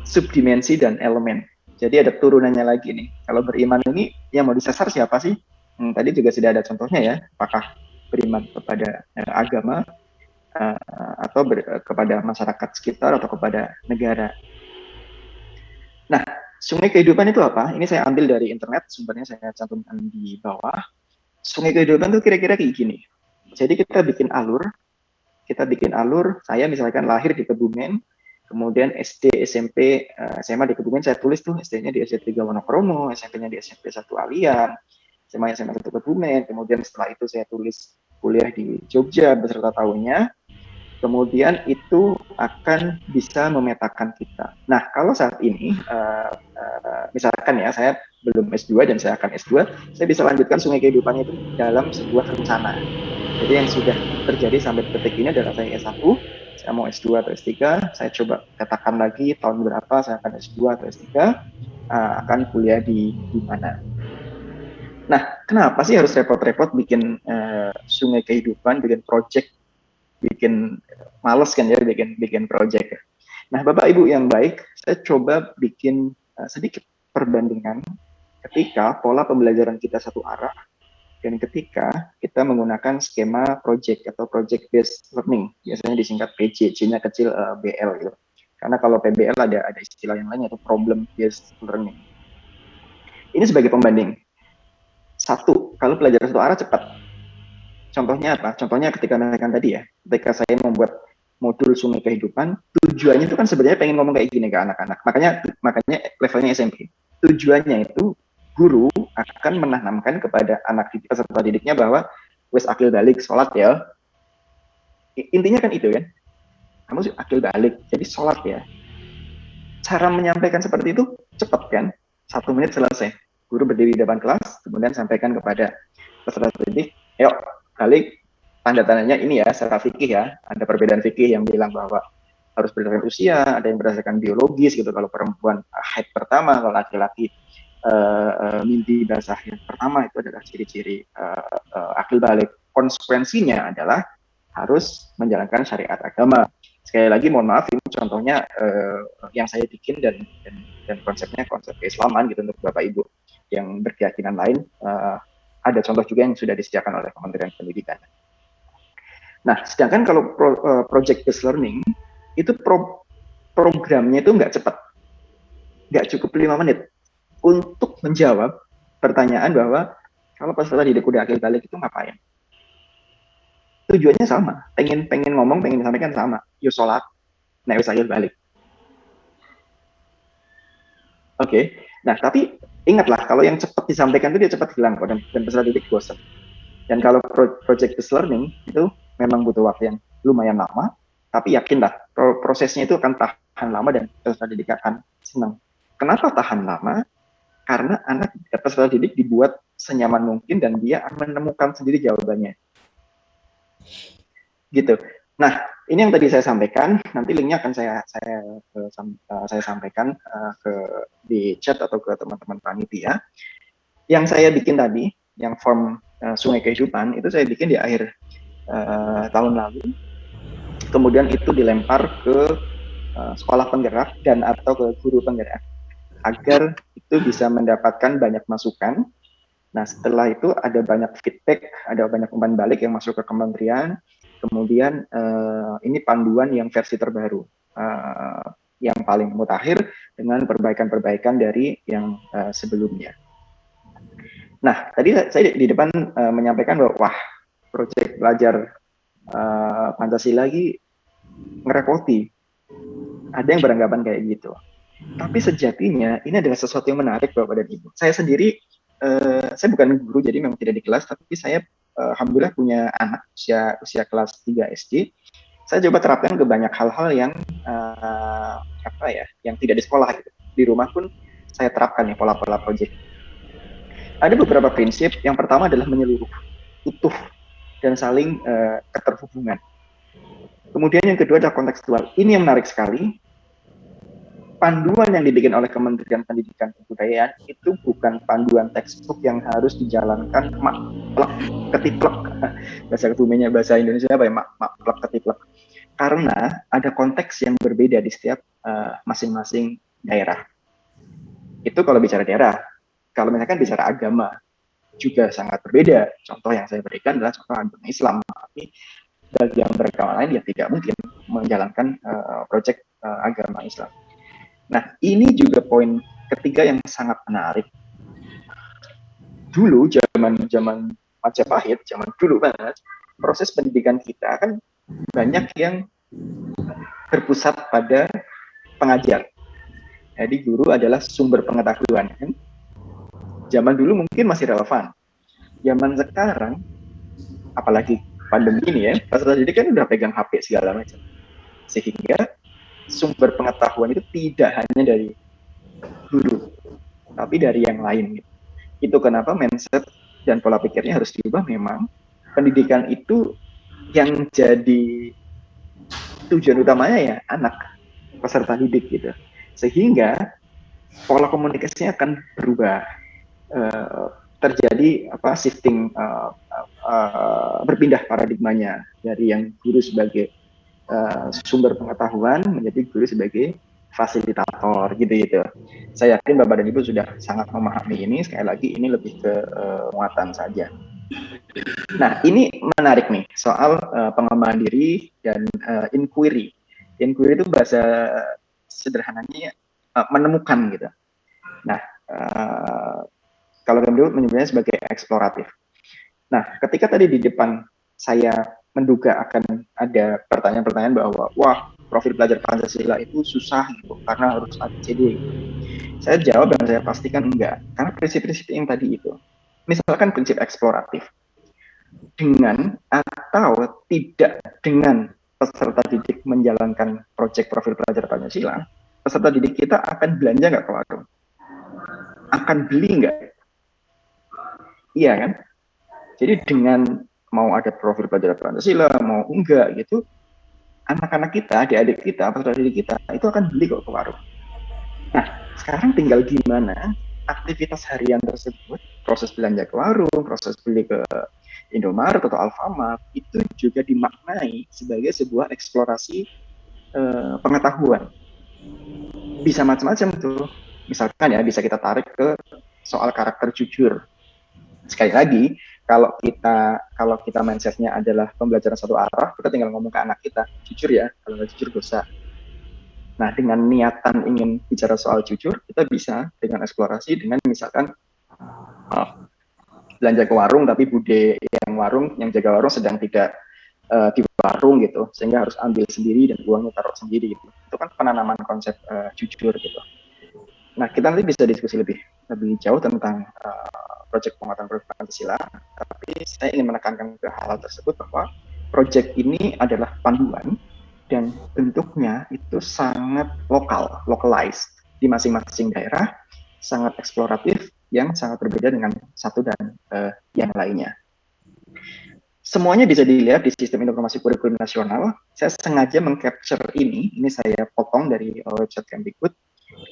subdimensi dan elemen. Jadi ada turunannya lagi nih. Kalau beriman ini yang mau disasar siapa sih? Tadi juga sudah ada contohnya ya. Apakah beriman kepada agama atau kepada masyarakat sekitar atau kepada negara. Nah, Sungai Kehidupan itu apa? Ini saya ambil dari internet, sumbernya saya cantumkan di bawah. Sungai Kehidupan itu kira-kira kayak gini. Jadi kita bikin alur, saya misalkan lahir di Kebumen, kemudian SD, SMP, SMA di Kebumen, saya tulis tuh SD-nya di SD 3 Wonokromo, SMP-nya di SMP 1 Alian, SMA 1 Kebumen, kemudian setelah itu saya tulis kuliah di Jogja beserta tahunnya, kemudian itu akan bisa memetakan kita. Nah, kalau saat ini, misalkan ya, saya belum S2 dan saya akan S2, saya bisa lanjutkan Sungai Kehidupan itu dalam sebuah rencana. Jadi yang sudah terjadi sampai detik ini adalah saya S1, saya mau S2 atau S3, saya coba katakan lagi tahun berapa saya akan S2 atau S3, akan kuliah di mana. Nah, kenapa sih harus repot-repot bikin Sungai Kehidupan, bikin project, bikin males kan ya, bikin project. Nah, Bapak Ibu yang baik, saya coba bikin sedikit perbandingan ketika pola pembelajaran kita satu arah dan ketika kita menggunakan skema project atau project based learning, biasanya disingkat PJ, C-nya kecil, BL gitu. Karena kalau PBL ada istilah yang lain yaitu problem based learning. Ini sebagai pembanding. 1, kalau pelajaran satu arah cepat. Contohnya apa? Contohnya ketika misalkan tadi ya, ketika saya membuat modul Sungai Kehidupan, tujuannya itu kan sebenarnya pengen ngomong kayak gini ke anak-anak. Makanya levelnya SMP. Tujuannya itu guru akan menanamkan kepada anak peserta didiknya bahwa wes akil balik, sholat ya. Intinya kan itu kan. Kamu akil balik, jadi sholat ya. Cara menyampaikan seperti itu cepat kan? 1 menit selesai. Guru berdiri di depan kelas, kemudian sampaikan kepada peserta didik, yuk balik, tanda-tandanya ini ya, secara fikih ya, ada perbedaan fikih yang bilang bahwa harus berdasarkan usia, ada yang berdasarkan biologis gitu, kalau perempuan haid pertama, kalau laki-laki mimpi basah yang pertama, itu adalah ciri-ciri akil balik. Konsekuensinya adalah harus menjalankan syariat agama. Sekali lagi mohon maaf, ini contohnya yang saya bikin dan konsepnya konsep keislaman gitu untuk Bapak Ibu yang berkeyakinan lain. Ada contoh juga yang sudah disediakan oleh Kementerian Pendidikan. Nah, sedangkan kalau project based learning itu programnya itu nggak cepat. nggak cukup 5 menit untuk menjawab pertanyaan bahwa kalau peserta didik udah akil balik itu ngapain. Tujuannya sama, pengen ngomong, pengen disampaikan sama, yo sholat, nek wis akil balik. Oke. Nah, tapi ingatlah kalau yang cepat disampaikan itu dia cepat hilang kok, dan peserta didik bosan. Dan kalau project based learning itu memang butuh waktu yang lumayan lama, tapi yakinlah prosesnya itu akan tahan lama dan peserta didik akan senang. Kenapa tahan lama? Karena peserta didik dibuat senyaman mungkin dan dia akan menemukan sendiri jawabannya. Gitu. Nah, ini yang tadi saya sampaikan, nanti linknya akan saya sampaikan di chat atau ke teman-teman panitia. Yang saya bikin tadi, yang form Sungai Kehidupan, itu saya bikin di akhir tahun lalu. Kemudian itu dilempar ke sekolah penggerak dan atau ke guru penggerak, agar itu bisa mendapatkan banyak masukan. Nah, setelah itu ada banyak feedback, ada banyak umpan balik yang masuk ke kementerian. Kemudian ini panduan yang versi terbaru, yang paling mutakhir dengan perbaikan-perbaikan dari yang sebelumnya. Nah, tadi saya di depan menyampaikan bahwa wah, proyek belajar Pancasila lagi ngerepoti. Ada yang beranggapan kayak gitu. Tapi sejatinya ini adalah sesuatu yang menarik Bapak dan Ibu. Saya sendiri, saya bukan guru jadi memang tidak di kelas, tapi saya alhamdulillah punya anak usia kelas 3 SD. Saya coba terapkan ke banyak hal-hal yang yang tidak di sekolah gitu. Di rumah pun saya terapkan nih pola-pola proyek. Ada beberapa prinsip. Yang pertama adalah menyeluruh, utuh, dan saling keterhubungan. Kemudian yang kedua adalah kontekstual. Ini yang menarik sekali. Panduan yang dibikin oleh Kementerian Pendidikan dan Kebudayaan itu bukan panduan textbook yang harus dijalankan mak-plek ketiplek. Bahasa kebuminya bahasa Indonesia apa ya? Mak-plek ketiplek. Karena ada konteks yang berbeda di setiap masing-masing daerah. Itu kalau bicara daerah. Kalau misalkan bicara agama juga sangat berbeda. Contoh yang saya berikan adalah contoh agama Islam. Tapi bagi yang beragama lain yang tidak mungkin menjalankan proyek agama Islam. Nah, ini juga poin ketiga yang sangat menarik. Dulu zaman Majapahit, zaman dulu banget, proses pendidikan kita kan banyak yang berpusat pada pengajar. Jadi guru adalah sumber pengetahuan. Kan? Zaman dulu mungkin masih relevan. Zaman sekarang, apalagi pandemi ini ya, peserta didik kan udah pegang HP segala macam. Sehingga sumber pengetahuan itu tidak hanya dari guru, tapi dari yang lain. Itu kenapa mindset dan pola pikirnya harus diubah. Memang pendidikan itu yang jadi tujuan utamanya ya anak, peserta didik gitu. Sehingga pola komunikasinya akan berubah. Terjadi shifting, berpindah paradigmanya dari yang guru sebagai sumber pengetahuan menjadi guru sebagai fasilitator gitu. Saya yakin Bapak dan Ibu sudah sangat memahami ini. Sekali lagi ini lebih ke muatan saja. Nah, ini menarik nih soal pengembangan diri dan inquiry. Inquiry itu bahasa sederhananya menemukan gitu. Nah, kalau Bapak Ibu menyebutnya sebagai eksploratif. Nah, ketika tadi di depan saya menduga akan ada pertanyaan-pertanyaan bahwa wah, profil belajar Pancasila itu susah gitu karena harus ABCD gitu. Saya jawab dan saya pastikan enggak, karena prinsip-prinsip yang tadi itu. Misalkan prinsip eksploratif. Dengan atau tidak dengan peserta didik menjalankan proyek profil belajar Pancasila, peserta didik kita akan belanja nggak ke warung? Akan beli nggak? Iya kan? Jadi dengan mau ada profil belajar Pancasila, mau enggak gitu, anak-anak kita, adik-adik kita, peserta didik kita, itu akan beli kok ke warung. Nah, sekarang tinggal gimana aktivitas harian tersebut, proses belanja ke warung, proses beli ke Indomaret atau Alfamart, itu juga dimaknai sebagai sebuah eksplorasi pengetahuan. Bisa macam-macam tuh. Misalkan ya, bisa kita tarik ke soal karakter jujur. Sekali lagi, kalau kita mindsetnya adalah pembelajaran satu arah, kita tinggal ngomong ke anak kita, jujur ya, kalau nggak jujur dosa. Nah, dengan niatan ingin bicara soal jujur, kita bisa dengan eksplorasi, dengan misalkan belanja ke warung, tapi bude yang jaga warung sedang tidak di warung gitu, sehingga harus ambil sendiri dan uangnya taruh sendiri gitu. Itu kan penanaman konsep jujur gitu. Nah, kita nanti bisa diskusi lebih jauh tentang proyek penguatan produk Pancasila, tapi saya ingin menekankan ke hal tersebut bahwa proyek ini adalah panduan dan bentuknya itu sangat localized di masing-masing daerah, sangat eksploratif, yang sangat berbeda dengan satu dan yang lainnya. Semuanya bisa dilihat di sistem informasi kurikulum nasional. Saya sengaja mengcapture ini saya potong dari website Kemdikbud,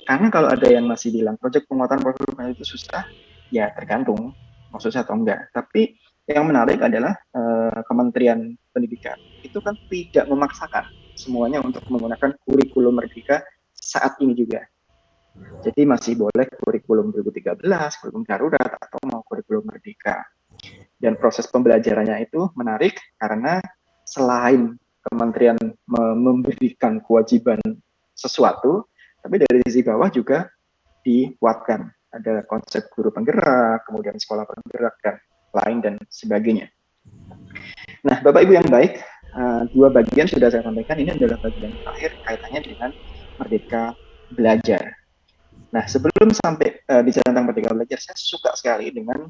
karena kalau ada yang masih bilang proyek penguatan kurikulum itu susah, ya tergantung mau susah atau enggak. Tapi yang menarik adalah Kementerian Pendidikan itu kan tidak memaksakan semuanya untuk menggunakan kurikulum merdeka saat ini juga. Jadi masih boleh kurikulum 2013, kurikulum darurat, atau mau kurikulum merdeka. Dan proses pembelajarannya itu menarik karena selain kementerian memberikan kewajiban sesuatu, tapi dari sisi bawah juga dikuatkan. Ada konsep guru penggerak, kemudian sekolah penggerak, dan lain dan sebagainya. Nah, Bapak Ibu yang baik, dua bagian sudah saya sampaikan, ini adalah bagian terakhir kaitannya dengan Merdeka Belajar. Nah, sebelum sampai bicara tentang Merdeka Belajar, saya suka sekali dengan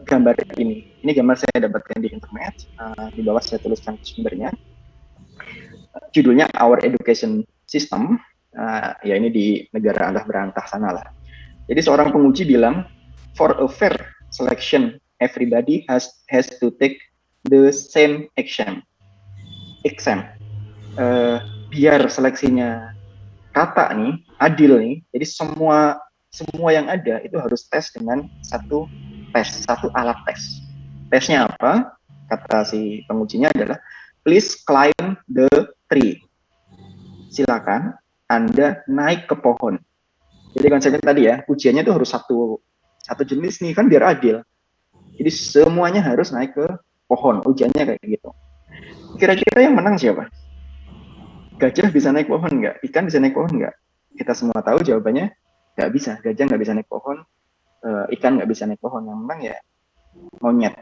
gambar ini. Ini gambar saya dapatkan di internet, di bawah saya tuliskan sumbernya. Judulnya Our Education System, ya ini di negara antah berantah sana lah. Jadi seorang penguji bilang, for a fair selection, everybody has to take the same exam. Biar seleksinya rata nih, adil nih, jadi semua yang ada itu harus tes dengan satu alat tes. Tesnya apa? Kata si pengujinya adalah, please climb the tree. Silakan Anda naik ke pohon. Jadi konsepnya tadi ya, ujiannya itu harus satu jenis nih, kan biar adil. Jadi semuanya harus naik ke pohon, ujiannya kayak gitu. Kira-kira yang menang siapa? Gajah bisa naik pohon nggak? Ikan bisa naik pohon nggak? Kita semua tahu jawabannya nggak bisa. Gajah nggak bisa naik pohon, ikan nggak bisa naik pohon. Yang menang ya monyet.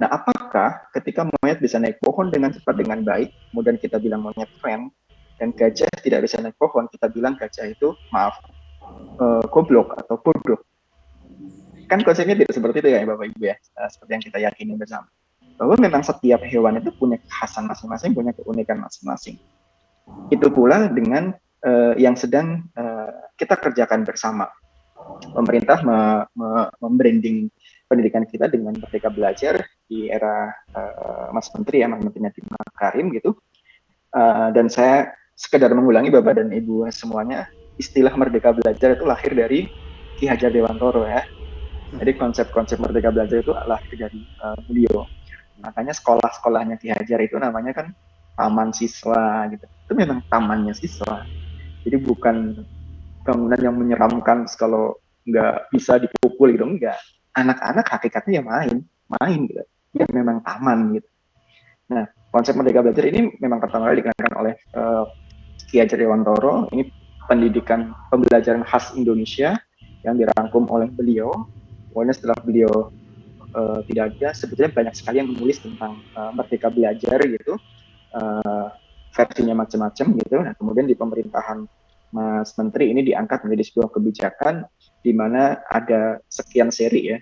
Nah, apakah ketika monyet bisa naik pohon dengan cepat dengan baik, kemudian kita bilang monyet keren, dan gajah tidak bisa naik pohon, kita bilang gajah itu goblok atau bodoh? Kan konsepnya tidak seperti itu ya Bapak Ibu ya, seperti yang kita yakini bersama. Bahwa memang setiap hewan itu punya kekhasan masing-masing, punya keunikan masing-masing. Itu pula dengan yang sedang kita kerjakan bersama. Pemerintah membranding pendidikan kita dengan Merdeka Belajar di era Mas Menteri ya, Mas Menteri Nadiem Makarim gitu. Dan saya sekedar mengulangi Bapak dan Ibu semuanya, istilah Merdeka Belajar itu lahir dari Ki Hajar Dewantoro ya. Jadi konsep-konsep Merdeka Belajar itu lahir dari beliau. Makanya sekolah-sekolahnya Ki Hajar itu namanya kan taman siswa gitu. Itu memang tamannya siswa. Jadi bukan bangunan yang menyeramkan kalau nggak bisa dipukul gitu, enggak. Anak-anak hakikatnya ya main gitu. Ya memang taman gitu. Nah, konsep Merdeka Belajar ini memang pertama kali dikenakan oleh Ki Hajar Dewantoro. Ini pendidikan pembelajaran khas Indonesia yang dirangkum oleh beliau. Pokoknya setelah beliau tidak ada, sebetulnya banyak sekali yang menulis tentang Merdeka Belajar gitu, versinya macam-macam gitu. Nah, kemudian di pemerintahan Mas Menteri ini diangkat menjadi sebuah kebijakan di mana ada sekian seri ya,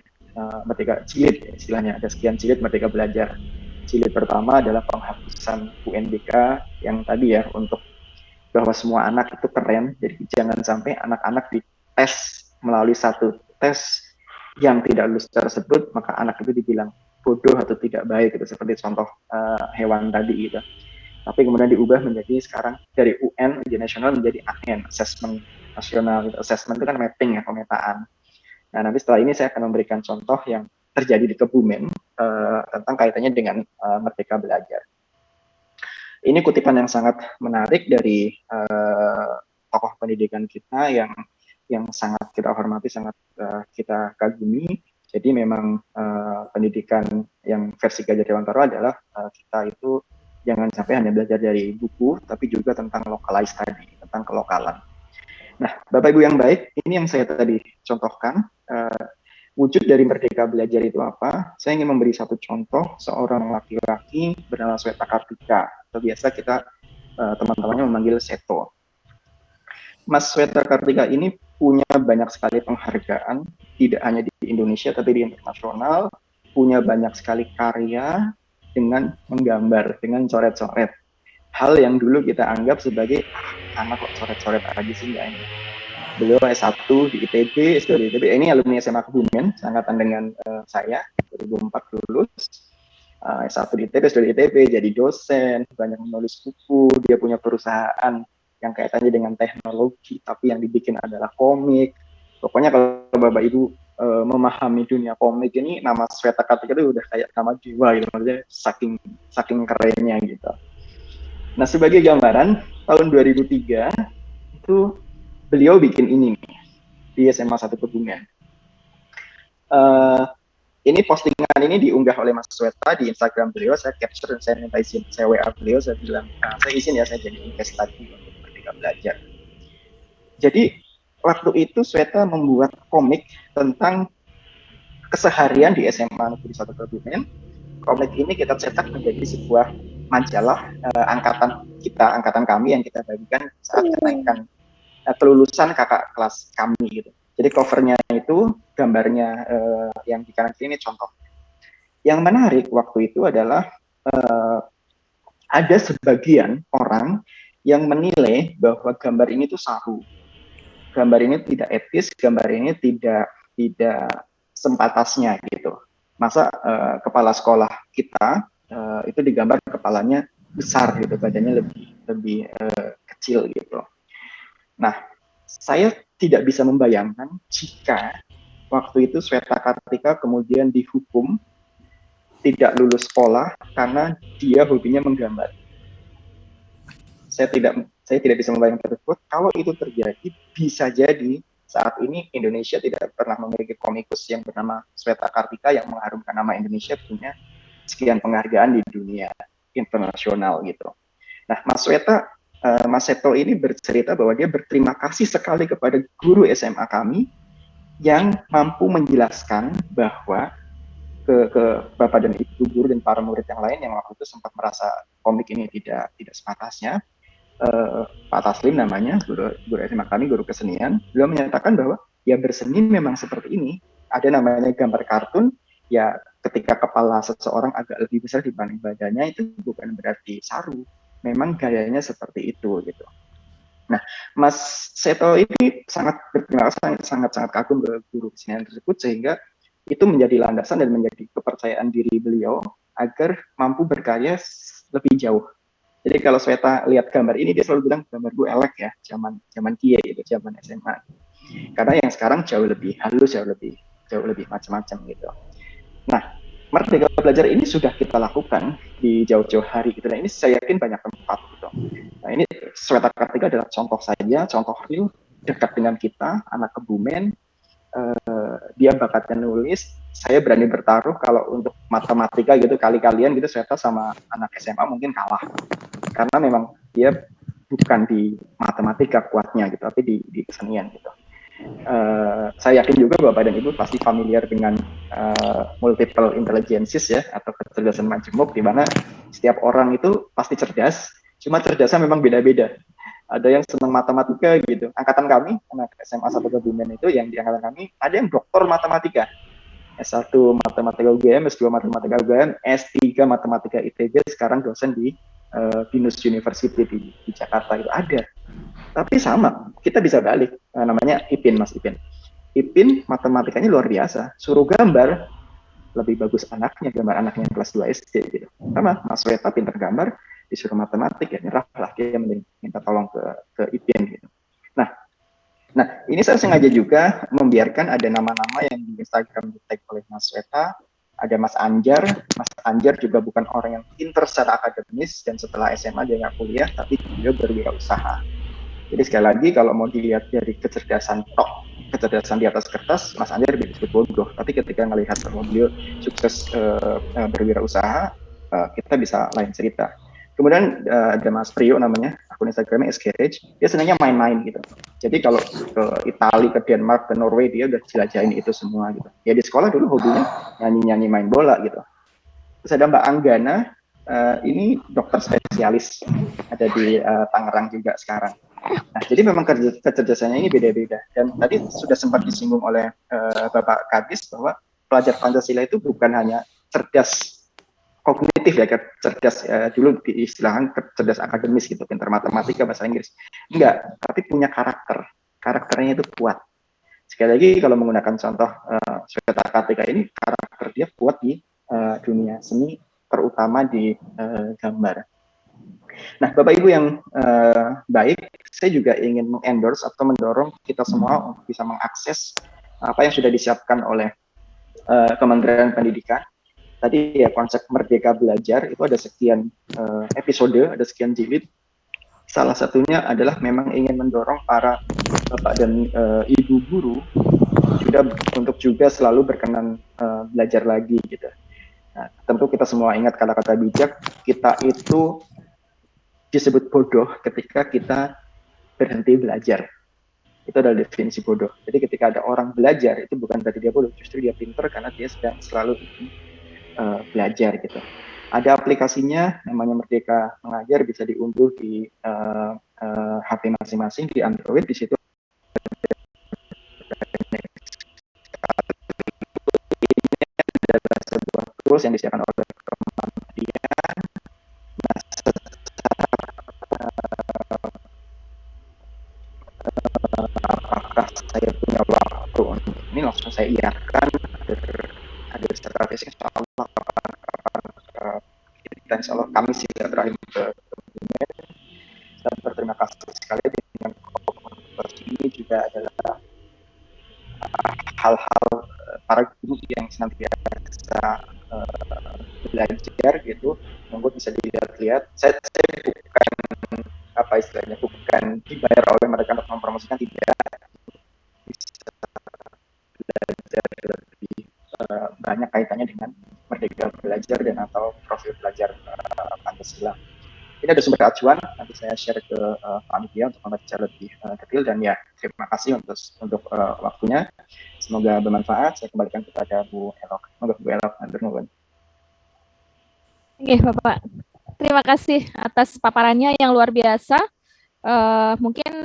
Merdeka Jilid istilahnya, ada sekian jilid Merdeka Belajar. Jilid pertama adalah penghapusan UNBK yang tadi ya, untuk bahwa semua anak itu keren, jadi jangan sampai anak-anak dites melalui satu tes yang tidak lulus tersebut, maka anak itu dibilang bodoh atau tidak baik gitu, seperti contoh hewan tadi gitu. Tapi kemudian diubah menjadi sekarang dari UN ujian nasional menjadi AN, assessment nasional gitu. Assessment itu kan mapping ya, pemetaan. Nah, nanti setelah ini saya akan memberikan contoh yang terjadi di Kebumen tentang kaitannya dengan Merdeka Belajar. Ini kutipan yang sangat menarik dari tokoh pendidikan kita yang sangat kita hormati, sangat kita kagumi. Jadi memang pendidikan yang versi Ki Hajar Dewantoro adalah kita itu jangan sampai hanya belajar dari buku, tapi juga tentang localized tadi, tentang kelokalan. Nah, Bapak Ibu yang baik, ini yang saya tadi contohkan, wujud dari Merdeka Belajar itu apa? Saya ingin memberi satu contoh, seorang laki-laki bernama Sweta Kartika, atau biasa kita teman-temannya memanggil Seto. Mas Sweta Kartika ini punya banyak sekali penghargaan, tidak hanya di Indonesia tapi di internasional, punya banyak sekali karya dengan menggambar, dengan coret-coret. Hal yang dulu kita anggap sebagai anak kok coret-coret aja sih enggak ini. Beliau S1 di ITB, S2 di ITB. Ini alumni SMA Kebumen, seangkatan dengan saya, 2004 lulus. S1 di ITB, S2 di ITB, jadi dosen, banyak menulis buku, dia punya perusahaan yang kaitannya dengan teknologi, tapi yang dibikin adalah komik. Pokoknya kalau Bapak Ibu memahami dunia komik ini, nama Sweta Kartika itu udah kayak nama jiwa gitu, maksudnya saking kerennya gitu. Nah, sebagai gambaran, tahun 2003 itu beliau bikin ini nih, di SMA 1 Kebumen. Ini postingan ini diunggah oleh Mas Sweta di Instagram beliau, saya capture dan saya minta izin, saya WA beliau, saya bilang, saya izin ya, saya jadi investasi untuk Merdeka Belajar. Jadi, waktu itu Sweta membuat komik tentang keseharian di SMA Negeri 1 Kebumen. Komik ini kita cetak menjadi sebuah majalah angkatan kami yang kita bagikan saat kenaikan kelulusan kakak kelas kami gitu. Jadi covernya itu gambarnya yang di kanan sini contoh. Yang menarik waktu itu adalah ada sebagian orang yang menilai bahwa gambar ini tuh saru, gambar ini tidak etis, gambar ini tidak sempatasnya gitu. Masa kepala sekolah kita itu digambar kepalanya besar gitu, badannya lebih kecil gitu. Nah, saya tidak bisa membayangkan jika waktu itu Sweta Kartika kemudian dihukum tidak lulus sekolah karena dia hobinya menggambar. Saya tidak bisa membayangkan tersebut. Kalau itu terjadi, bisa jadi saat ini Indonesia tidak pernah memiliki komikus yang bernama Sweta Kartika yang mengharumkan nama Indonesia, punya sekian penghargaan di dunia internasional gitu. Nah, Mas Seto ini bercerita bahwa dia berterima kasih sekali kepada guru SMA kami yang mampu menjelaskan bahwa ke Bapak dan Ibu guru dan para murid yang lain yang waktu itu sempat merasa komik ini tidak sepatasnya. Pak Taslim namanya, guru SMA kami, guru kesenian, beliau menyatakan bahwa ya berseni memang seperti ini. Ada namanya gambar kartun, ya ketika kepala seseorang agak lebih besar dibanding badannya itu bukan berarti saru. Memang gayanya seperti itu gitu. Nah, Mas Seto ini sangat berterima kasih, sangat kagum ke guru kesenian tersebut, sehingga itu menjadi landasan dan menjadi kepercayaan diri beliau agar mampu berkarya lebih jauh. Jadi kalau Sweta lihat gambar ini, dia selalu bilang gambar gue elek ya, zaman kie itu, zaman SMA. Karena yang sekarang jauh lebih halus, jauh lebih macam-macam gitu. Nah, Merdeka Belajar ini sudah kita lakukan di jauh-jauh hari gitu. Nah, ini saya yakin banyak tempat gitu. Nah, ini Sweta Kartika adalah contoh saja, contoh real dekat dengan kita, anak Kebumen. Dia bakatnya nulis. Saya berani bertaruh kalau untuk matematika gitu, kali-kalian gitu Sweta sama anak SMA mungkin kalah. Karena memang dia bukan di matematika kuatnya gitu, tapi di kesenian gitu. Saya yakin juga Bapak dan Ibu pasti familiar dengan multiple intelligences ya, atau kecerdasan majemuk, di mana setiap orang itu pasti cerdas, cuma cerdasnya memang beda-beda. Ada yang senang matematika gitu. Angkatan kami, anak SMA 1 Kebumen itu, yang di angkatan kami ada yang doktor matematika, S1 matematika UGM, S2 matematika UGM, S3 matematika ITB, sekarang dosen di Binus University di Jakarta itu ada. Tapi sama, kita bisa balik, namanya Ipin, Mas Ipin. Ipin matematikanya luar biasa, suruh gambar, lebih bagus anaknya, gambar anaknya kelas 2 SD gitu. Sama, Mas Sweta pintar gambar, disuruh matematik, ya nyerahlah, dia minta tolong ke Ipin gitu. Nah, ini saya sengaja juga membiarkan ada nama-nama yang di Instagram di-tag oleh Mas Sweta. Ada Mas Anjar. Mas Anjar juga bukan orang yang pintar secara akademis, dan setelah SMA dia nggak kuliah, tapi dia berwirausaha. Jadi sekali lagi, kalau mau dilihat dari kecerdasan kecerdasan di atas kertas, Mas Anjar disebut bodoh. Tapi ketika melihat bahwa beliau sukses berwirausaha, kita bisa lain cerita. Kemudian ada Mas Priyo namanya, akun Instagramnya Esgarage, dia senangnya main-main gitu. Jadi kalau ke Italia, ke Denmark, ke Norway, dia udah jelajahin itu semua gitu. Ya di sekolah dulu hobinya nyanyi-nyanyi main bola gitu. Terus ada Mbak Anggana, ini dokter spesialis, ada di Tangerang juga sekarang. Nah, jadi memang kecerdasannya ini beda-beda. Dan tadi sudah sempat disinggung oleh Bapak Kadis bahwa pelajar Pancasila itu bukan hanya cerdas kognitif ya, cerdas dulu diistilahkan cerdas akademis gitu, pintar matematika, bahasa Inggris. Enggak, tapi punya karakter. Karakternya itu kuat. Sekali lagi kalau menggunakan contoh Sweta Kartika ini, karakter dia kuat di dunia seni, terutama di gambar. Nah, Bapak Ibu yang baik, saya juga ingin mengendorse atau mendorong kita semua untuk bisa mengakses apa yang sudah disiapkan oleh Kementerian Pendidikan. Tadi ya konsep Merdeka Belajar itu ada sekian episode, ada sekian jilid. Salah satunya adalah memang ingin mendorong para bapak dan ibu guru untuk juga selalu berkenan belajar lagi gitu. Nah, tentu kita semua ingat kata-kata bijak, kita itu disebut bodoh ketika kita berhenti belajar. Itu adalah definisi bodoh. Jadi ketika ada orang belajar, itu bukan berarti dia bodoh, justru dia pintar karena dia sedang selalu belajar gitu. Ada aplikasinya namanya Merdeka Mengajar, bisa diunduh di HP masing-masing, di Android. Di situ adalah sebuah tools yang disediakan oleh Kementerian. Apakah saya punya waktu untuk ini, langsung saya iakan. Ada strategis, insya Allah kita insya Allah kami silaturahim ke Kementerian. Dan berterima kasih sekali dengan komunitas ini juga adalah hal-hal para guru yang senantiasa belajar gitu, monggo bisa dilihat-lihat. Saya bukan apa istilahnya, bukan dibayar oleh mereka untuk mempromosikan, tidak, bisa belajar lebih banyak kaitannya dengan Merdeka Belajar dan atau profil pelajar Pancasila. Ini ada sumber acuan, nanti saya share ke panitia untuk membaca lebih detail. Dan ya, terima kasih untuk waktunya. Semoga bermanfaat. Saya kembalikan kepada Bu Elok. Semoga Bu Elok nuwun. Oke, Bapak. Terima kasih atas paparannya yang luar biasa. Mungkin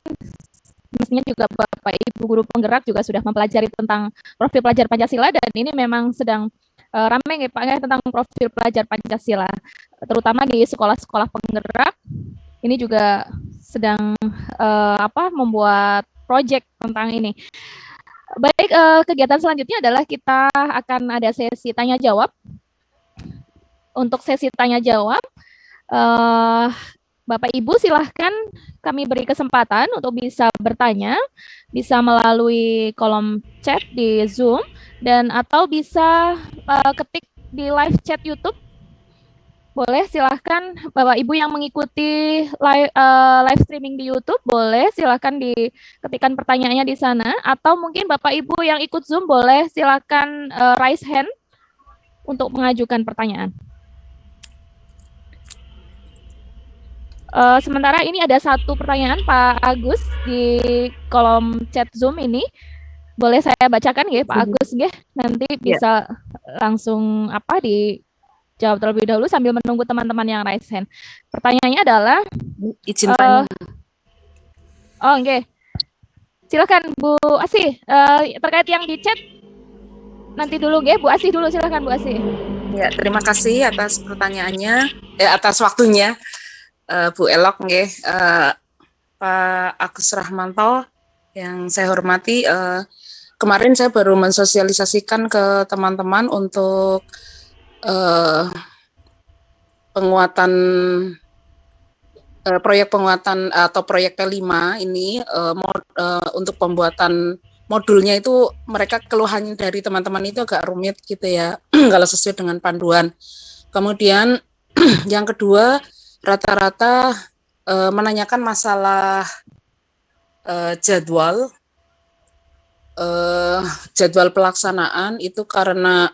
mestinya juga Bapak Ibu guru penggerak juga sudah mempelajari tentang profil pelajar Pancasila, dan ini memang sedang ramai ya Pak ya, tentang profil pelajar Pancasila, terutama di sekolah-sekolah penggerak. Ini juga sedang membuat proyek tentang ini. Baik, kegiatan selanjutnya adalah kita akan ada sesi tanya jawab. Untuk sesi tanya jawab, Bapak Ibu silahkan kami beri kesempatan untuk bisa bertanya, bisa melalui kolom chat di Zoom, dan atau bisa ketik di live chat YouTube. Boleh, silahkan Bapak Ibu yang mengikuti live streaming di YouTube, boleh silahkan diketikkan pertanyaannya di sana, atau mungkin Bapak Ibu yang ikut Zoom boleh silahkan raise hand untuk mengajukan pertanyaan. Sementara ini ada satu pertanyaan Pak Agus di kolom chat Zoom ini. Boleh saya bacakan ya Pak Agus ya? Nanti bisa langsung dijawab terlebih dahulu sambil menunggu teman-teman yang raise hand. Pertanyaannya adalah izin tanya. Silakan Bu Asih, terkait yang di chat nanti dulu nggih, Bu Asih dulu, silakan Bu Asih. Ya, terima kasih atas pertanyaannya, atas waktunya. Bu Elok nggih, Pak Agus Rahmanto yang saya hormati, kemarin saya baru mensosialisasikan ke teman-teman untuk penguatan proyek penguatan atau proyek P5 ini untuk pembuatan modulnya itu mereka keluhan dari teman-teman itu agak rumit gitu ya kalau sesuai dengan panduan. Kemudian yang kedua, rata-rata menanyakan masalah jadwal pelaksanaan itu karena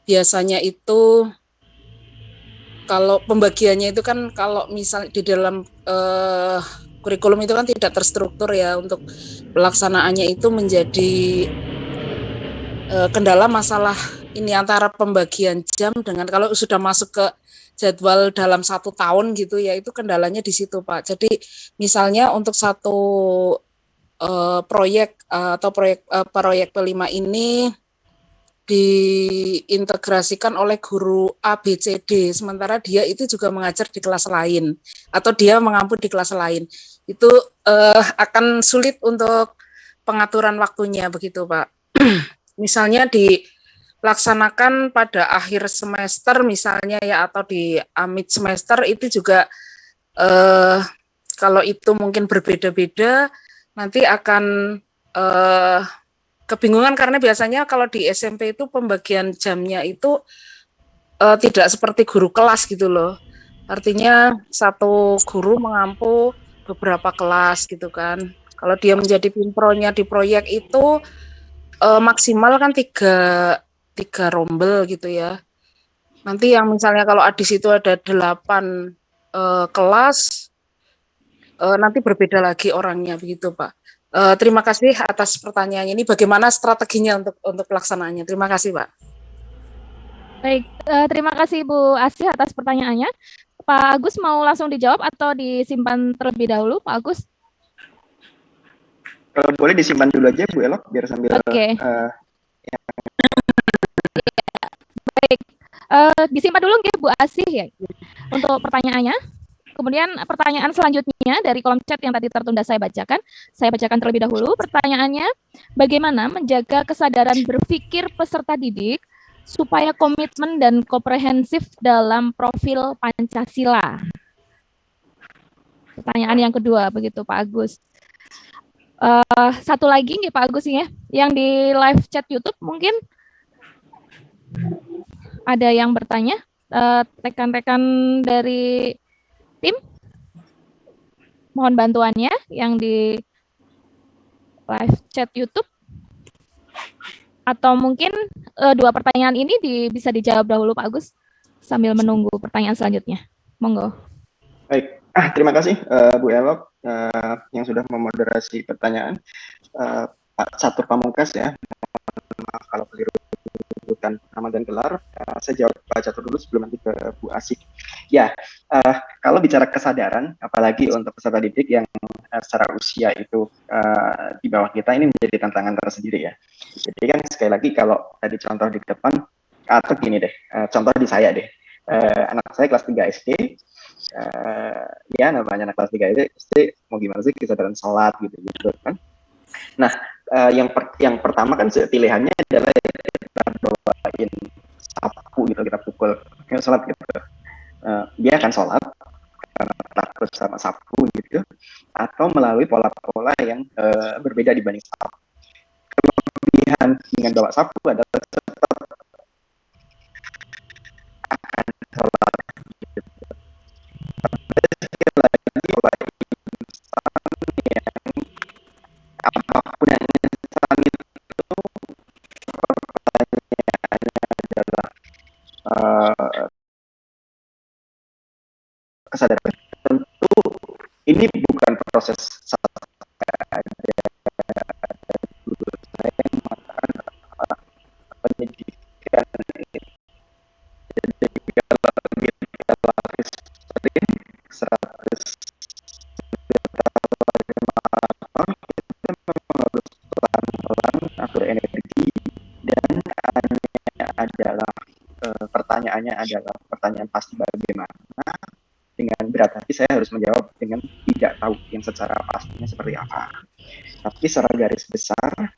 biasanya itu kalau pembagiannya itu kan kalau misal di dalam kurikulum itu kan tidak terstruktur ya, untuk pelaksanaannya itu menjadi kendala masalah ini antara pembagian jam dengan kalau sudah masuk ke jadwal dalam 1 tahun gitu ya, itu kendalanya di situ Pak. Jadi misalnya untuk satu proyek atau proyek P5 ini diintegrasikan oleh guru A, B, C, D, sementara dia itu juga mengajar di kelas lain atau dia mengampu di kelas lain, itu akan sulit untuk pengaturan waktunya begitu Pak. Misalnya dilaksanakan pada akhir semester misalnya ya, atau di mid semester, itu juga kalau itu mungkin berbeda-beda nanti akan kebingungan, karena biasanya kalau di SMP itu pembagian jamnya itu tidak seperti guru kelas gitu loh. Artinya satu guru mengampu beberapa kelas gitu kan. Kalau dia menjadi pimpronya di proyek itu maksimal kan tiga rombel gitu ya. Nanti yang misalnya kalau di situ ada 8 kelas, nanti berbeda lagi orangnya begitu Pak. Terima kasih atas pertanyaannya ini. Bagaimana strateginya untuk pelaksanaannya? Terima kasih, Pak. Baik, terima kasih Bu Asih atas pertanyaannya. Pak Agus mau langsung dijawab atau disimpan terlebih dahulu, Pak Agus? Kalau boleh disimpan dulu aja Bu Elok, biar sambil. Oke. Baik, disimpan dulu nggih Bu Asih ya untuk pertanyaannya. Kemudian pertanyaan selanjutnya dari kolom chat yang tadi tertunda saya bacakan terlebih dahulu. Pertanyaannya, bagaimana menjaga kesadaran berpikir peserta didik supaya komitmen dan komprehensif dalam profil Pancasila? Pertanyaan yang kedua, begitu Pak Agus. Satu lagi nih Pak Agus ya, yang di live chat YouTube mungkin ada yang bertanya, rekan-rekan dari tim, mohon bantuannya yang di live chat YouTube, atau mungkin 2 pertanyaan ini bisa dijawab dahulu Pak Agus sambil menunggu pertanyaan selanjutnya. Monggo. Baik, terima kasih Bu Elok yang sudah memoderasi pertanyaan. Pak Catur Pamungkas ya, kalau keliru urutan nama dan gelar, saya jawab Pak Catur dulu sebelum nanti ke Bu Asik. Ya, kalau bicara kesadaran, apalagi untuk peserta didik yang secara usia itu di bawah kita, ini menjadi tantangan tersendiri ya. Jadi kan sekali lagi kalau tadi contoh di depan, atau gini deh, contoh di saya deh, anak saya kelas 3 SD, ya namanya anak kelas 3 SD, mau gimana sih kesadaran sholat gitu kan. Nah, yang pertama kan pilihannya adalah kita bawain sapu gitu, kita pukul sholat gitu. Dia akan sholat terus sama sapu gitu, atau melalui pola-pola yang berbeda dibanding sapu. Kelebihan dengan bawa sapu adalah tetap akan sholat gitu. Sekali lagi, apapun yang instan itu pertanyaannya adalah kesadaran. Tentu ini bukan proses guru saya yang mengatakan pendidikan ini. Jadi kalau kita lapis 100 kita harus pelan-pelan atur energi, dan pertanyaannya adalah pertanyaan pasti bagaimana. Dengan berat hati saya harus menjawab dengan tidak tahu yang secara pastinya seperti apa. Tapi secara garis besar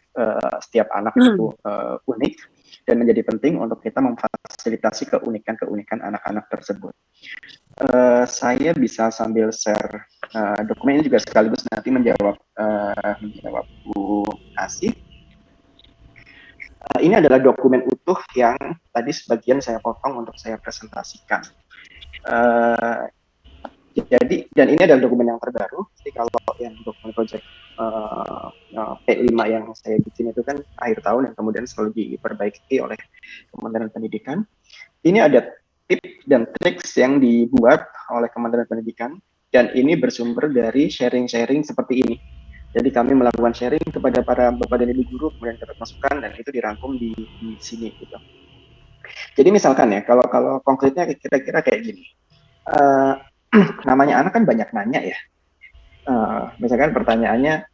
setiap anak itu unik, dan menjadi penting untuk kita memfasilitasi keunikan anak-anak tersebut. Saya bisa sambil share dokumen ini juga sekaligus nanti menjawab Bu Asih. Ini adalah dokumen utuh yang tadi sebagian saya potong untuk saya presentasikan. Jadi, dan ini adalah dokumen yang terbaru. Jadi kalau yang dokumen project P5 yang saya bikin itu kan akhir tahun, yang kemudian selalu diperbaiki oleh Kementerian Pendidikan. Ini ada tips dan triks yang dibuat oleh Kementerian Pendidikan, dan ini bersumber dari sharing-sharing seperti ini. Jadi kami melakukan sharing kepada para bapak dan ibu guru, kemudian dapat masukan, dan itu dirangkum di sini gitu. Jadi misalkan ya, kalau konkretnya kira-kira kayak gini, namanya anak kan banyak nanya ya. Misalkan pertanyaannya,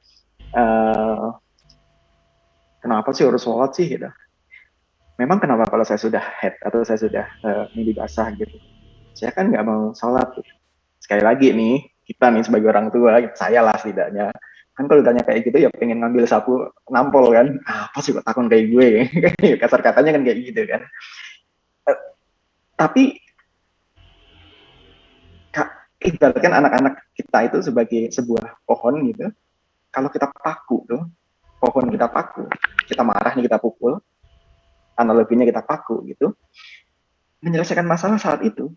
kenapa sih harus sholat sih gitu? Memang kenapa kalau saya sudah head atau saya sudah mimpi basah gitu? Saya kan nggak mau sholat gitu. Sekali lagi nih, kita nih sebagai orang tua, saya lah setidaknya, kan kalau ditanya kayak gitu ya pengen ngambil sapu nampol kan, apa sih kok takon kayak gue? Kasar katanya kan kayak gitu kan. Tapi ibaratkan anak-anak kita itu sebagai sebuah pohon gitu. Kalau kita paku tuh, pohon kita paku, kita marah nih kita pukul, analoginya kita paku gitu, menyelesaikan masalah saat itu.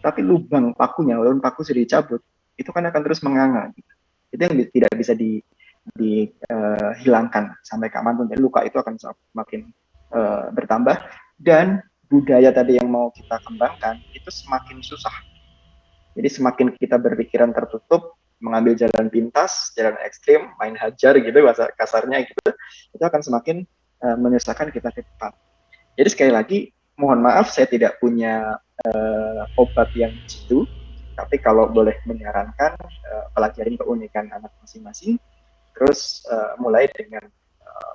Tapi lubang pakunya, walaupun paku sudah dicabut, itu kan akan terus menganga. Gitu. Itu yang tidak bisa dihilangkan sampai kapanpun. Jadi luka itu akan semakin bertambah, dan budaya tadi yang mau kita kembangkan itu semakin susah. Jadi semakin kita berpikiran tertutup, mengambil jalan pintas, jalan ekstrim, main hajar gitu bahasa kasarnya gitu, itu akan semakin menyusahkan kita ke depan. Jadi sekali lagi, mohon maaf saya tidak punya obat yang jitu, tapi kalau boleh menyarankan, pelajarin keunikan anak masing-masing, terus mulai dengan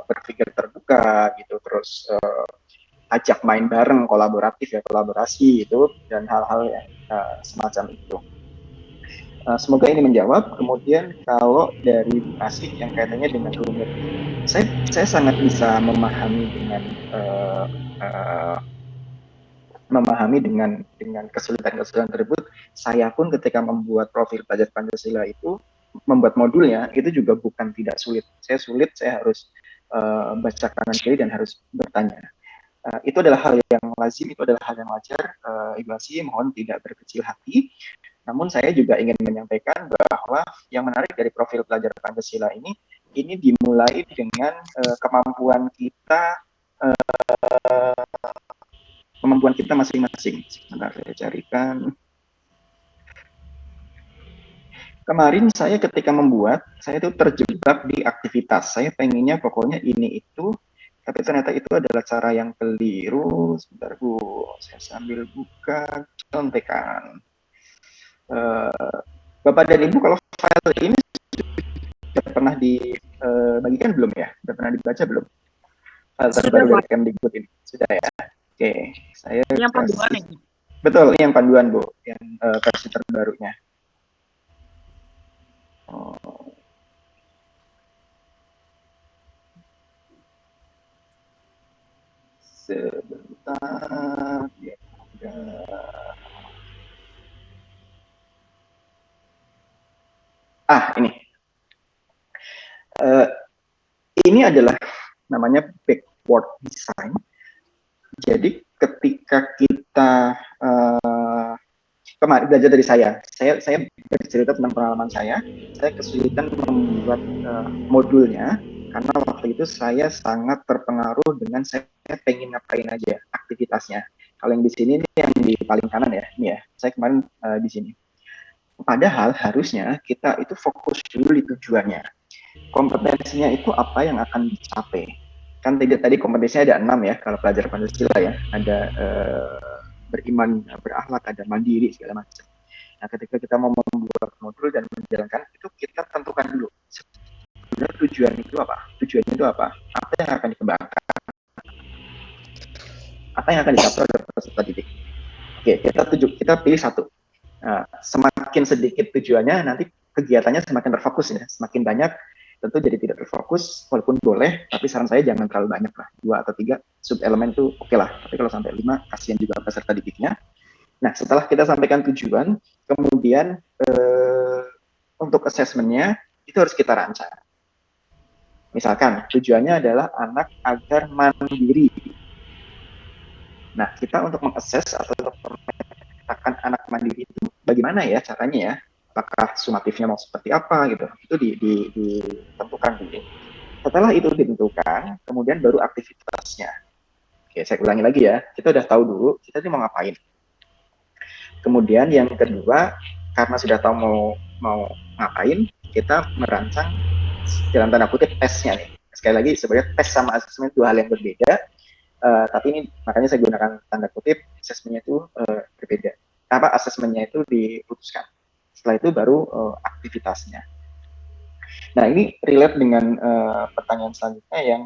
berpikir terbuka gitu, terus ajak main bareng, kolaborasi itu, dan hal-hal yang semacam itu. Semoga ini menjawab. Kemudian kalau dari Asih yang kaitannya dengan rumit, saya sangat bisa memahami dengan kesulitan-kesulitan tersebut. Saya pun ketika membuat profil pelajar Pancasila itu, membuat modulnya itu juga bukan tidak sulit. Saya harus baca kanan kiri dan harus bertanya. Itu adalah hal yang lazim, itu adalah hal yang wajar. Ibu Asih mohon tidak berkecil hati. Namun saya juga ingin menyampaikan bahwa yang menarik dari profil pelajar Pancasila ini dimulai dengan kemampuan kita masing-masing. Sebentar saya carikan. Kemarin saya ketika membuat, saya itu terjebak di aktivitas. Saya pengennya pokoknya ini itu, tapi ternyata itu adalah cara yang keliru. Sebentar Bu, saya sambil buka contekan. Bapak dan Ibu, kalau file ini sudah pernah dibagikan belum ya? Sudah pernah dibaca belum? File terbaru dari Kemdikbud ini sudah ya? Oke, saya yang panduan ini. Betul, ini yang panduan Bu, yang versi terbarunya. Sebentar ya. Ini adalah namanya backward design. Jadi ketika kita kemarin belajar dari saya bercerita tentang pengalaman saya kesulitan membuat modulnya karena waktu itu saya sangat terpengaruh dengan saya pengen ngapain aja aktivitasnya. Kalau yang di sini ini yang di paling kanan ya, ini ya. Saya kemarin di sini. Padahal harusnya kita itu fokus dulu di tujuannya. Kompetensinya itu apa yang akan dicapai. Kan tadi kompetensinya ada 6 ya kalau pelajar Pancasila ya. Ada beriman, berakhlak, ada mandiri segala macam. Nah, ketika kita mau membuat modul dan menjalankan itu kita tentukan dulu. Sebenarnya tujuan itu apa? Tujuannya itu apa? Apa yang akan dikembangkan? Apa yang akan dicapai oleh peserta didik? Oke, kita pilih satu. Nah, semakin sedikit tujuannya, nanti kegiatannya semakin terfokus ya, semakin banyak tentu jadi tidak terfokus, walaupun boleh, tapi saran saya jangan terlalu banyak lah, 2 atau 3 sub elemen itu oke lah, tapi kalau sampai 5 kasihan juga peserta didiknya. Nah, setelah kita sampaikan tujuan, kemudian untuk assessment-nya itu harus kita rancang. Misalkan tujuannya adalah anak agar mandiri. Nah, kita untuk mengakses atau untuk memetakan anak mandiri itu bagaimana ya caranya ya? Apakah sumatifnya mau seperti apa gitu? Itu ditentukan dulu. Setelah itu ditentukan, kemudian baru aktivitasnya. Oke, saya ulangi lagi ya. Kita udah tahu dulu kita ini mau ngapain. Kemudian yang kedua, karena sudah tahu mau ngapain, kita merancang dalam tanda kutip tesnya nih. Sekali lagi sebenarnya tes sama asesmen dua hal yang berbeda, tapi ini makanya saya gunakan tanda kutip, asesmennya itu berbeda. Asesmennya itu diputuskan. Setelah itu baru aktivitasnya. Nah, ini relate dengan pertanyaan selanjutnya yang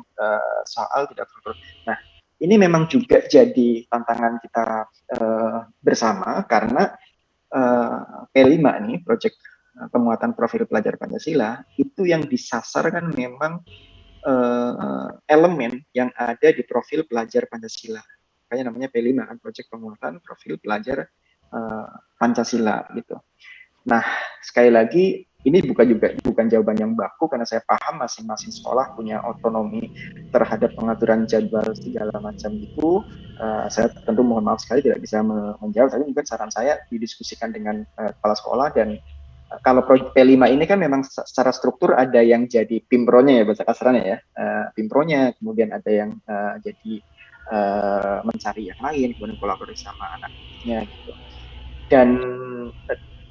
soal tidak tertutup. Nah, ini memang juga jadi tantangan kita bersama karena P5 nih, proyek penguatan profil pelajar Pancasila, itu yang disasar kan memang elemen yang ada di profil pelajar Pancasila. Makanya namanya P5 kan, proyek penguatan profil pelajar Pancasila gitu. Nah, sekali lagi ini bukan jawaban yang baku karena saya paham masing-masing sekolah punya otonomi terhadap pengaturan jadwal segala macam itu. Saya tentu mohon maaf sekali tidak bisa menjawab, tapi mungkin saran saya didiskusikan dengan kepala sekolah. Dan kalau proyek P5 ini kan memang secara struktur ada yang jadi pimpronya ya, bahasa kasarnya ya, pimpronya, kemudian ada yang jadi mencari yang lain, kemudian kolaborasi sama anak-anaknya gitu. Dan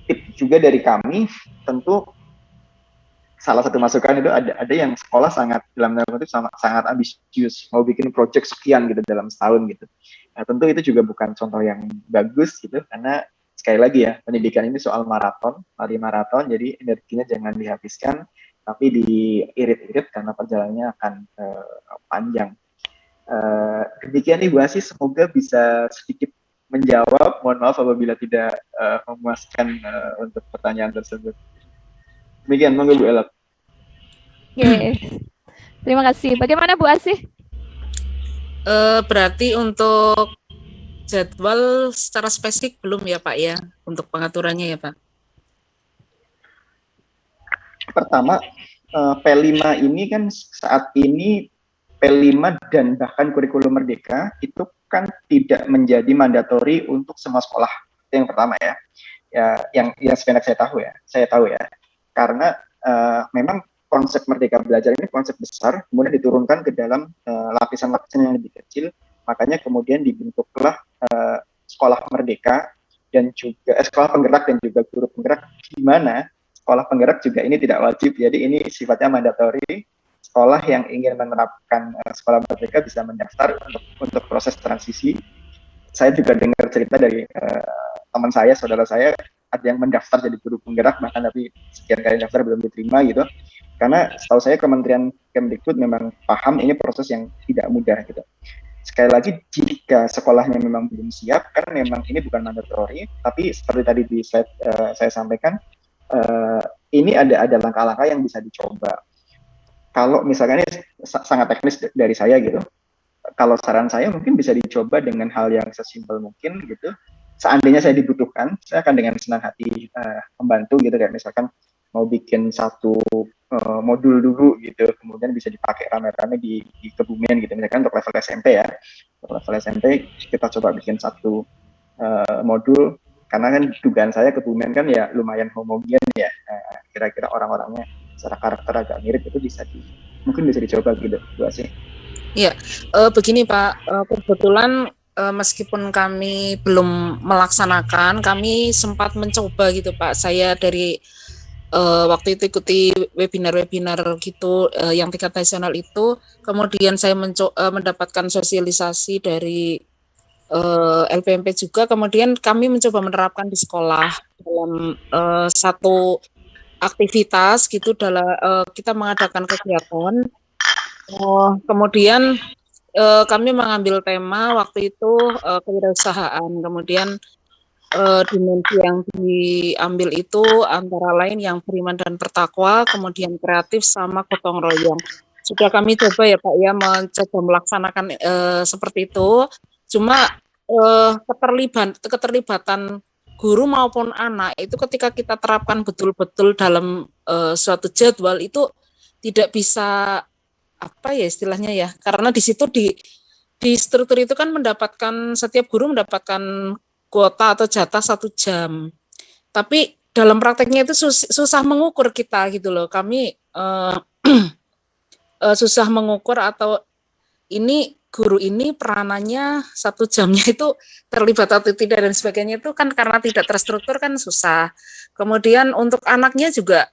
tip juga dari kami, tentu salah satu masukan itu ada yang sekolah sangat dalam tanda kutip sangat ambisius, mau bikin project sekian gitu dalam setahun gitu. Nah, tentu itu juga bukan contoh yang bagus gitu, karena sekali lagi ya, pendidikan ini soal maraton, lari maraton, jadi energinya jangan dihabiskan, tapi diirit-irit karena perjalanannya akan panjang. Demikian Ibu Asi, semoga bisa sedikit menjawab. Mohon maaf apabila tidak memuaskan untuk pertanyaan tersebut. Demikian, monggo Bu Ella. Oke, terima kasih. Bagaimana Bu Asih? Berarti untuk jadwal secara spesifik belum ya Pak ya, untuk pengaturannya ya Pak? Pertama, P5 ini kan saat ini P5 dan bahkan kurikulum Merdeka itu kan tidak menjadi mandatori untuk semua sekolah. Itu yang pertama ya. Yang sebenarnya saya tahu ya. Karena memang konsep Merdeka Belajar ini konsep besar, kemudian diturunkan ke dalam lapisan-lapisan yang lebih kecil. Makanya kemudian dibentuklah sekolah Merdeka dan juga sekolah penggerak dan juga guru penggerak, di mana sekolah penggerak juga ini tidak wajib. Jadi ini sifatnya mandatori. Sekolah yang ingin menerapkan sekolah merdeka bisa mendaftar untuk proses transisi. Saya juga dengar cerita dari teman saya, saudara saya, ada yang mendaftar jadi guru penggerak, bahkan tapi sekian kali daftar belum diterima gitu. Karena setahu saya Kementerian Kemdikbud memang paham ini proses yang tidak mudah gitu. Sekali lagi, jika sekolahnya memang belum siap, kan memang ini bukan mandatori, tapi seperti tadi di slide saya sampaikan, ini ada langkah-langkah yang bisa dicoba. Kalau misalnya ini sangat teknis dari saya gitu, kalau saran saya mungkin bisa dicoba dengan hal yang sesimpel mungkin gitu. Seandainya saya dibutuhkan, saya akan dengan senang hati membantu gitu, kayak misalkan mau bikin satu modul dulu gitu, kemudian bisa dipakai rame-rame di Kebumen gitu, misalkan untuk level SMP ya. Untuk level SMP kita coba bikin satu modul, karena kan dugaan saya Kebumen kan ya lumayan homogen ya, kira-kira orang-orangnya secara karakter agak mirip, itu mungkin bisa dicoba gitu, Bu Asih. Iya, begini Pak, kebetulan meskipun kami belum melaksanakan, kami sempat mencoba gitu Pak. Saya dari waktu itu ikuti webinar-webinar gitu yang tingkat nasional itu, kemudian saya mendapatkan sosialisasi dari LPMP juga, kemudian kami mencoba menerapkan di sekolah dalam satu aktivitas gitu, dalam kita mengadakan kegiatan. Kemudian kami mengambil tema waktu itu kewirausahaan. Kemudian dimensi yang diambil itu antara lain yang beriman dan bertakwa, kemudian kreatif sama gotong royong. Sudah kami coba ya Pak ya, mencoba melaksanakan seperti itu. Cuma keterlibatan guru maupun anak itu ketika kita terapkan betul-betul dalam suatu jadwal itu tidak bisa, apa ya istilahnya ya, karena di situ di struktur itu kan setiap guru mendapatkan kuota atau jatah 1 jam, tapi dalam prakteknya itu susah mengukur kita gitu loh. Kami susah mengukur atau ini guru ini peranannya 1 jamnya itu terlibat atau tidak dan sebagainya itu kan karena tidak terstruktur kan susah. Kemudian untuk anaknya juga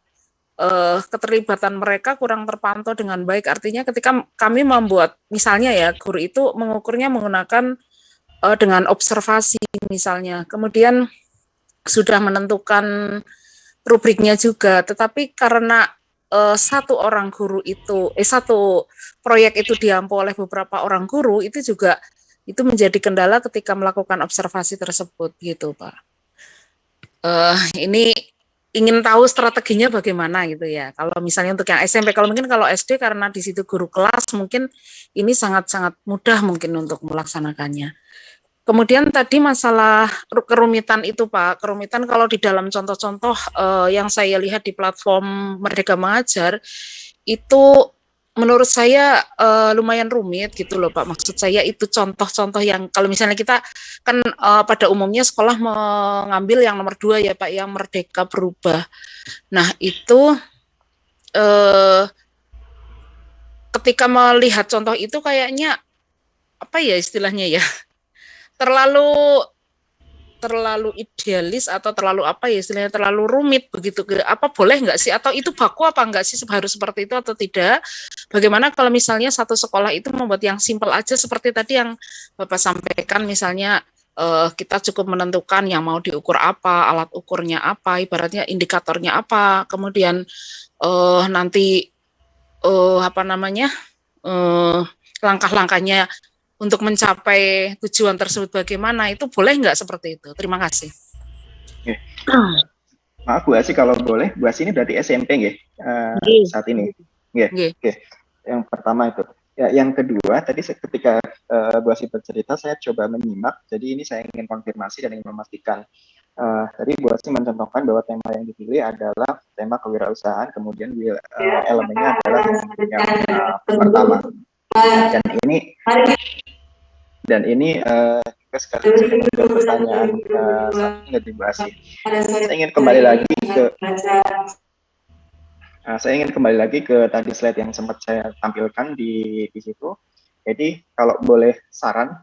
keterlibatan mereka kurang terpantau dengan baik. Artinya ketika kami membuat, misalnya ya, guru itu mengukurnya menggunakan dengan observasi misalnya. Kemudian sudah menentukan rubriknya juga, tetapi karena satu orang guru itu, satu proyek itu diampu oleh beberapa orang guru, itu juga itu menjadi kendala ketika melakukan observasi tersebut gitu Pak. Ini ingin tahu strateginya bagaimana gitu ya. Kalau misalnya untuk yang SMP, kalau mungkin kalau SD karena di situ guru kelas mungkin ini sangat-sangat mudah mungkin untuk melaksanakannya. Kemudian tadi masalah kerumitan itu Pak, kerumitan kalau di dalam contoh-contoh yang saya lihat di platform Merdeka Mengajar, itu menurut saya lumayan rumit gitu loh Pak. Maksud saya itu contoh-contoh yang kalau misalnya kita kan pada umumnya sekolah mengambil yang nomor 2 ya Pak, yang Merdeka Berubah. Nah itu ketika melihat contoh itu kayaknya apa ya istilahnya ya, terlalu idealis atau terlalu apa ya istilahnya, terlalu rumit begitu. Apa boleh nggak sih, atau itu baku apa enggak sih, harus seperti itu atau tidak? Bagaimana kalau misalnya satu sekolah itu membuat yang simpel aja seperti tadi yang Bapak sampaikan, misalnya kita cukup menentukan yang mau diukur apa, alat ukurnya apa, ibaratnya indikatornya apa, kemudian nanti apa namanya langkah-langkahnya untuk mencapai tujuan tersebut bagaimana, itu boleh nggak seperti itu? Terima kasih. Oke. Maaf Bu Asi, kalau boleh, Bu Asi ini berarti SMP nggih saat ini? Nggih. Oke. Yang pertama itu. Ya, yang kedua, tadi ketika Bu Asi bercerita, saya coba menyimak, jadi ini saya ingin konfirmasi dan ingin memastikan. Tadi Bu Asi mencontohkan bahwa tema yang dipilih adalah tema kewirausahaan, kemudian elemennya adalah yang pertama. Dan ini juga sekaligus menjawab pertanyaan selanjutnya dibahas. Saya ingin kembali lagi ke tadi slide yang sempat saya tampilkan di situ. Jadi kalau boleh saran,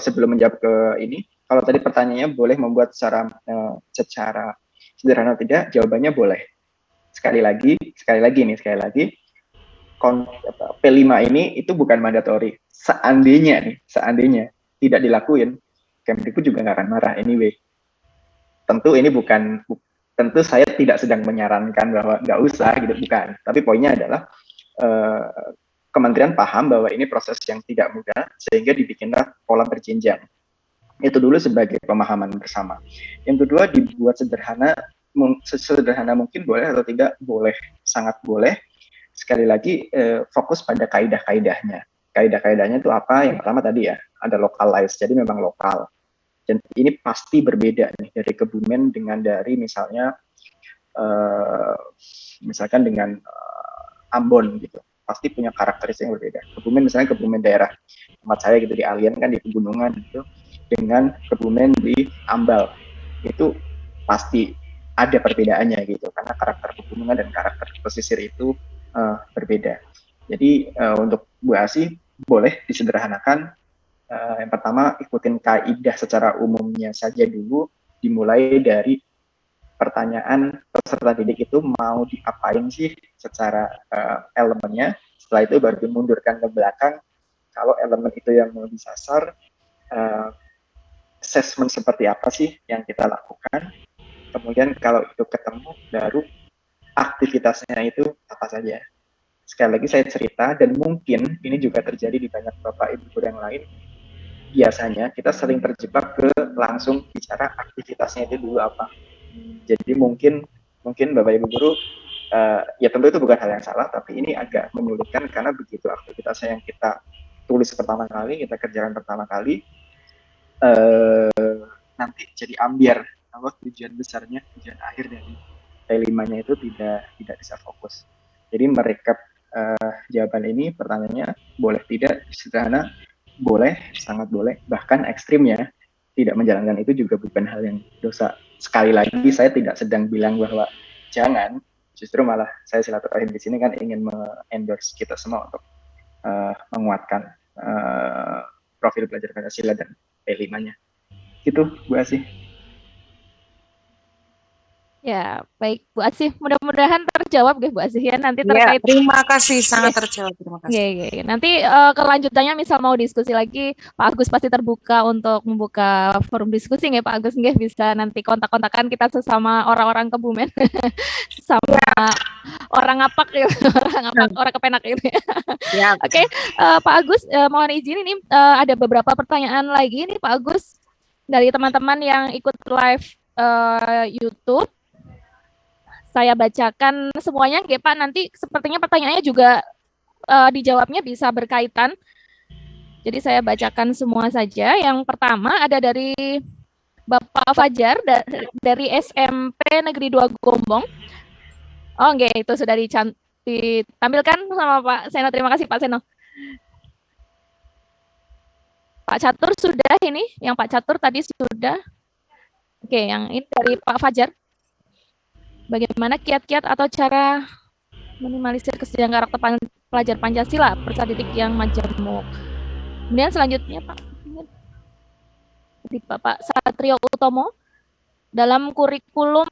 sebelum menjawab ke ini, kalau tadi pertanyaannya boleh membuat secara sederhana tidak, jawabannya boleh. Sekali lagi P5 ini itu bukan mandatori. Seandainya tidak dilakuin, Kemdikbud juga nggak akan marah anyway. Tentu saya tidak sedang menyarankan bahwa nggak usah gitu, bukan. Tapi poinnya adalah kementerian paham bahwa ini proses yang tidak mudah, sehingga dibikinlah pola berjenjang. Itu dulu sebagai pemahaman bersama. Yang kedua, dibuat sesederhana mungkin, boleh atau tidak? Boleh, sangat boleh. Sekali lagi fokus pada kaidah-kaidahnya. Kaidah-kaidahnya itu apa? Yang pertama tadi ya, ada localize, jadi memang lokal. Dan ini pasti berbeda nih dari Kebumen dengan dari misalnya misalkan dengan Ambon gitu. Pasti punya karakteristik yang berbeda. Kebumen misalnya Kebumen daerah tempat saya gitu di Alien kan di pegunungan gitu, dengan Kebumen di Ambal. Itu pasti ada perbedaannya gitu, karena karakter pegunungan dan karakter pesisir itu berbeda. Jadi untuk Bu Asi boleh disederhanakan. Yang pertama, ikutin kaidah secara umumnya saja dulu, dimulai dari pertanyaan peserta didik itu mau diapain sih secara elemennya. Setelah itu baru dimundurkan ke belakang, kalau elemen itu yang mau disasar, assessment seperti apa sih yang kita lakukan. Kemudian kalau itu ketemu, baru aktivitasnya itu apa saja. Sekali lagi saya cerita, dan mungkin ini juga terjadi di banyak Bapak Ibu guru yang lain, biasanya kita sering terjebak ke langsung bicara aktivitasnya itu dulu apa. Jadi mungkin Bapak Ibu guru, ya tentu itu bukan hal yang salah, tapi ini agak menyulitkan karena begitu aktivitasnya yang kita tulis pertama kali, kita kerjakan pertama kali, nanti jadi ambiar kalau tujuan besarnya, tujuan akhir dari P5-nya itu tidak bisa fokus. Jadi merekap jawaban ini, pertanyaannya boleh tidak sederhana, boleh, sangat boleh, bahkan ekstrimnya tidak menjalankan itu juga bukan hal yang dosa. Sekali lagi saya tidak sedang bilang bahwa jangan, justru malah saya silaturahim di sini kan ingin endorse kita semua untuk menguatkan profil pelajar Pancasila dan P5-nya. Gitu Bu Asih. Ya, baik Bu Asih. Mudah-mudahan terjawab Bu Asih ya nanti Ya, terkait. terima kasih, sangat terjawab. Terima kasih. Oke. Nanti kelanjutannya misal mau diskusi lagi, Pak Agus pasti terbuka untuk membuka forum diskusi nggih Pak Agus nggih, bisa nanti kontak-kontakan kita sesama orang-orang Kebumen. Sama orang ngapak ya, orang kepenak itu. Ya. Oke, Pak Agus mohon izin ini ada beberapa pertanyaan lagi nih Pak Agus dari teman-teman yang ikut live YouTube. Saya bacakan semuanya nggih Pak, nanti sepertinya pertanyaannya juga dijawabnya bisa berkaitan. Jadi saya bacakan semua saja. Yang pertama ada dari Bapak Fajar dari SMP Negeri 2 Gombong. Oh nggih, itu sudah ditampilkan sama Pak Seno. Terima kasih Pak Seno. Pak Catur sudah ini, yang Pak Catur tadi sudah. Oke, yang ini dari Pak Fajar. Bagaimana kiat-kiat atau cara minimalisir kesejahteraan karakter pelajar Pancasila peserta didik yang majemuk. Kemudian selanjutnya Pak Bapak Satrio Utomo, dalam kurikulum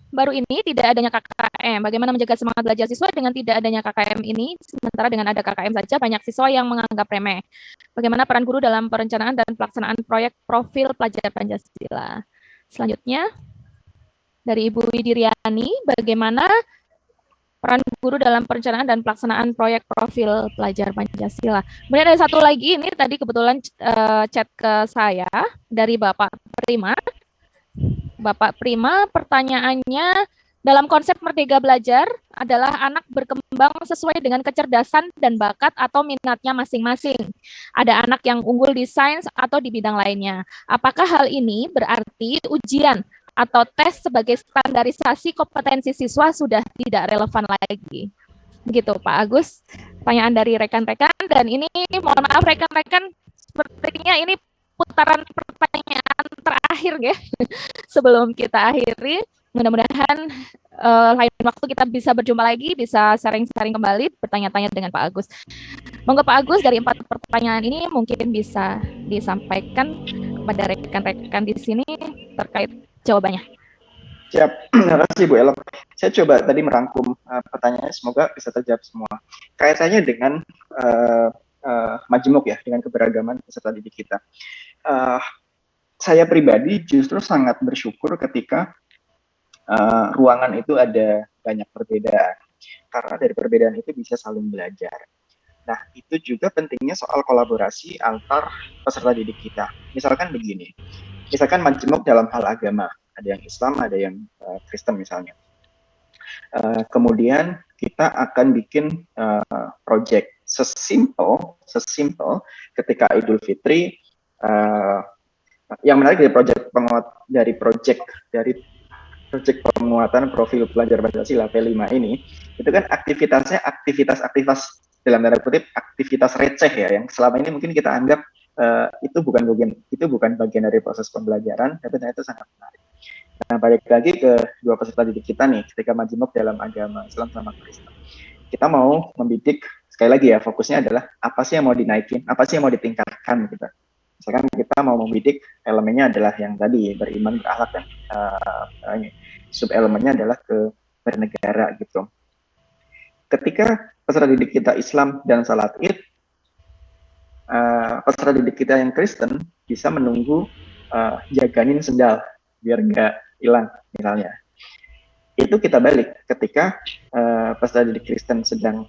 baru ini tidak adanya KKM. Bagaimana menjaga semangat belajar siswa dengan tidak adanya KKM ini, sementara dengan ada KKM saja banyak siswa yang menganggap remeh. Bagaimana peran guru dalam perencanaan dan pelaksanaan proyek profil pelajar Pancasila. Selanjutnya dari Ibu Widiriani, bagaimana peran guru dalam perencanaan dan pelaksanaan proyek profil pelajar Pancasila. Kemudian ada satu lagi, ini tadi kebetulan chat ke saya dari Bapak Prima. Bapak Prima, pertanyaannya, dalam konsep Merdeka Belajar adalah anak berkembang sesuai dengan kecerdasan dan bakat atau minatnya masing-masing. Ada anak yang unggul di sains atau di bidang lainnya. Apakah hal ini berarti ujian atau tes sebagai standarisasi kompetensi siswa sudah tidak relevan lagi? Begitu Pak Agus, pertanyaan dari rekan-rekan. Dan ini mohon maaf rekan-rekan, sepertinya ini putaran pertanyaan terakhir ya sebelum kita akhiri. Mudah-mudahan lain waktu kita bisa berjumpa lagi, bisa sharing-sharing kembali, bertanya-tanya dengan Pak Agus. Monggo Pak Agus, dari 4 pertanyaan ini mungkin bisa disampaikan kepada rekan-rekan di sini terkait jawabannya. Siap, terima kasih Bu Elok. Saya coba tadi merangkum pertanyaannya, semoga bisa terjawab semua. Kaitannya dengan majemuk ya, dengan keberagaman peserta didik kita. Saya pribadi justru sangat bersyukur ketika ruangan itu ada banyak perbedaan, karena dari perbedaan itu bisa saling belajar. Nah, itu juga pentingnya soal kolaborasi antar peserta didik kita. Misalkan begini, misalkan majemuk dalam hal agama, ada yang Islam, ada yang Kristen misalnya. Kemudian kita akan bikin project sesimpel ketika Idul Fitri. Yang menarik dari project penguatan profil pelajar Pancasila P5 ini, itu kan aktivitasnya aktivitas dalam tanda kutip aktivitas receh ya, yang selama ini mungkin kita anggap itu bukan bagian dari proses pembelajaran, tapi ternyata itu sangat menarik. Nah, balik lagi ke dua peserta didik kita nih, ketika majemuk dalam agama Islam sama Kristen. Kita mau membidik, sekali lagi ya, fokusnya adalah apa sih yang mau dinaikin, apa sih yang mau ditingkatkan gitu. Misalkan kita mau membidik elemennya adalah yang tadi, beriman, berakhlak, dan sub elemennya adalah ke bernegara gitu. Ketika peserta didik kita Islam dan salat Id, peserta didik kita yang Kristen bisa menunggu jaganin sendal biar nggak hilang misalnya. Itu kita balik ketika peserta didik Kristen sedang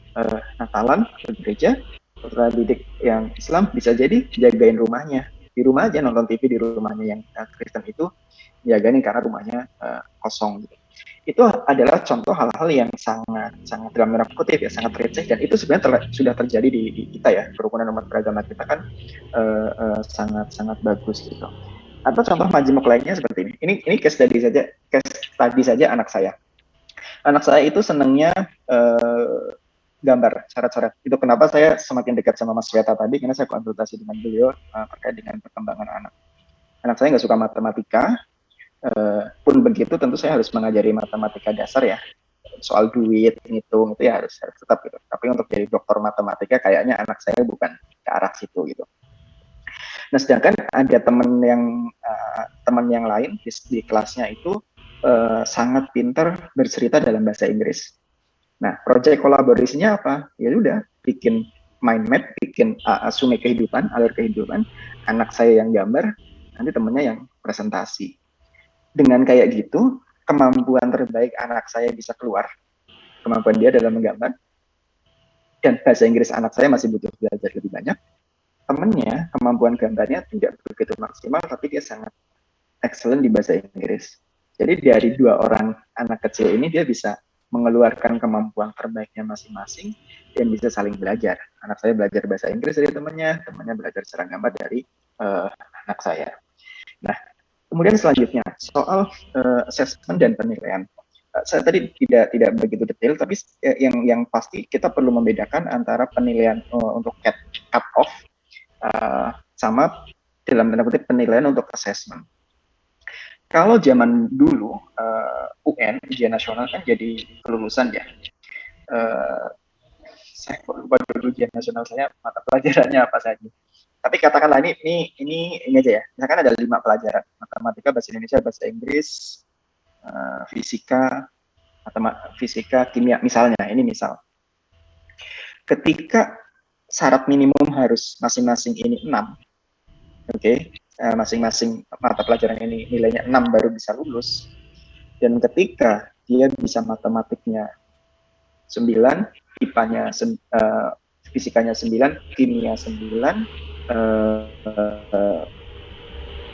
Natalan ke gereja, peserta didik yang Islam bisa jadi jagain rumahnya, di rumah aja nonton TV di rumahnya yang Kristen itu jagain karena rumahnya kosong gitu. Itu adalah contoh hal-hal yang sangat dalam tanda kutip ya, sangat receh, dan itu sebenarnya sudah terjadi di kita ya, kerukunan umat beragama kita kan sangat bagus gitu. Atau contoh majemuk lainnya seperti ini. Ini case tadi saja anak saya. Anak saya itu senangnya gambar, coret-coret. Itu kenapa saya semakin dekat sama Mas Weta tadi, karena saya konsultasi dengan beliau terkait dengan perkembangan anak. Anak saya nggak suka matematika, pun begitu tentu saya harus mengajari matematika dasar ya. soal duit, ngitung itu ya harus tetap gitu. Tapi untuk jadi dokter matematika kayaknya anak saya bukan ke arah situ gitu. Nah, sedangkan ada teman yang lain di kelasnya itu sangat pintar bercerita dalam bahasa Inggris. Nah, proyek kolaborasinya apa? Ya udah, bikin mind map, bikin sungai kehidupan, alur kehidupan. Anak saya yang gambar, nanti temennya yang presentasi. Dengan kayak gitu, kemampuan terbaik anak saya bisa keluar. Kemampuan dia dalam menggambar. Dan bahasa Inggris anak saya masih butuh belajar lebih banyak. Temennya, kemampuan gambarnya tidak begitu maksimal, tapi dia sangat excellent di bahasa Inggris. Jadi dari dua orang anak kecil ini, dia bisa mengeluarkan kemampuan terbaiknya masing-masing dan bisa saling belajar. Anak saya belajar bahasa Inggris dari temannya belajar cara gambar dari anak saya. Nah, kemudian selanjutnya soal assessment dan penilaian. Saya tadi tidak begitu detail, tapi yang pasti kita perlu membedakan antara penilaian untuk cut off sama dalam tanda kutip penilaian untuk assessment. Kalau zaman dulu UN ujian nasional kan jadi kelulusan ya. Saya lupa dulu ujian nasional saya mata pelajarannya apa saja. Tapi katakanlah ini aja ya. Misalkan ada 5 pelajaran: matematika, bahasa Indonesia, bahasa Inggris, fisika, kimia. Misalnya, ini misal. Ketika syarat minimum harus masing-masing ini 6, oke. Masing-masing mata pelajaran ini nilainya 6 baru bisa lulus. Dan ketika dia bisa matematiknya 9, IPA-nya fisikanya 9, kimia 9,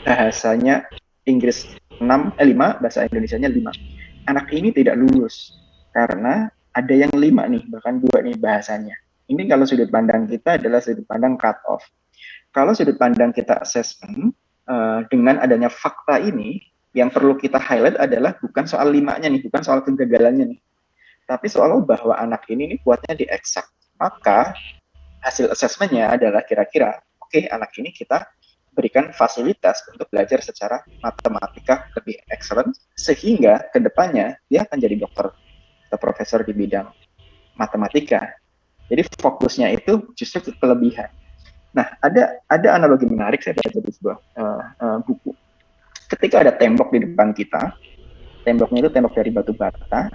bahasanya Inggris 5, bahasa Indonesianya 5. Anak ini tidak lulus karena ada yang 5 nih, bahkan 2 nih bahasanya. Ini kalau sudut pandang kita adalah sudut pandang cut off. Kalau sudut pandang kita assessment, dengan adanya fakta ini, yang perlu kita highlight adalah bukan soal 5-nya nih, bukan soal kegagalannya nih, tapi soal bahwa anak ini nih kuatnya di eksak. Maka hasil assessment-nya adalah kira-kira, oke, anak ini kita berikan fasilitas untuk belajar secara matematika lebih excellent, sehingga kedepannya dia akan jadi dokter atau profesor di bidang matematika. Jadi fokusnya itu justru kelebihan. Nah, ada analogi menarik saya baca di sebuah buku. Ketika ada tembok di depan kita, temboknya itu tembok dari batu bata,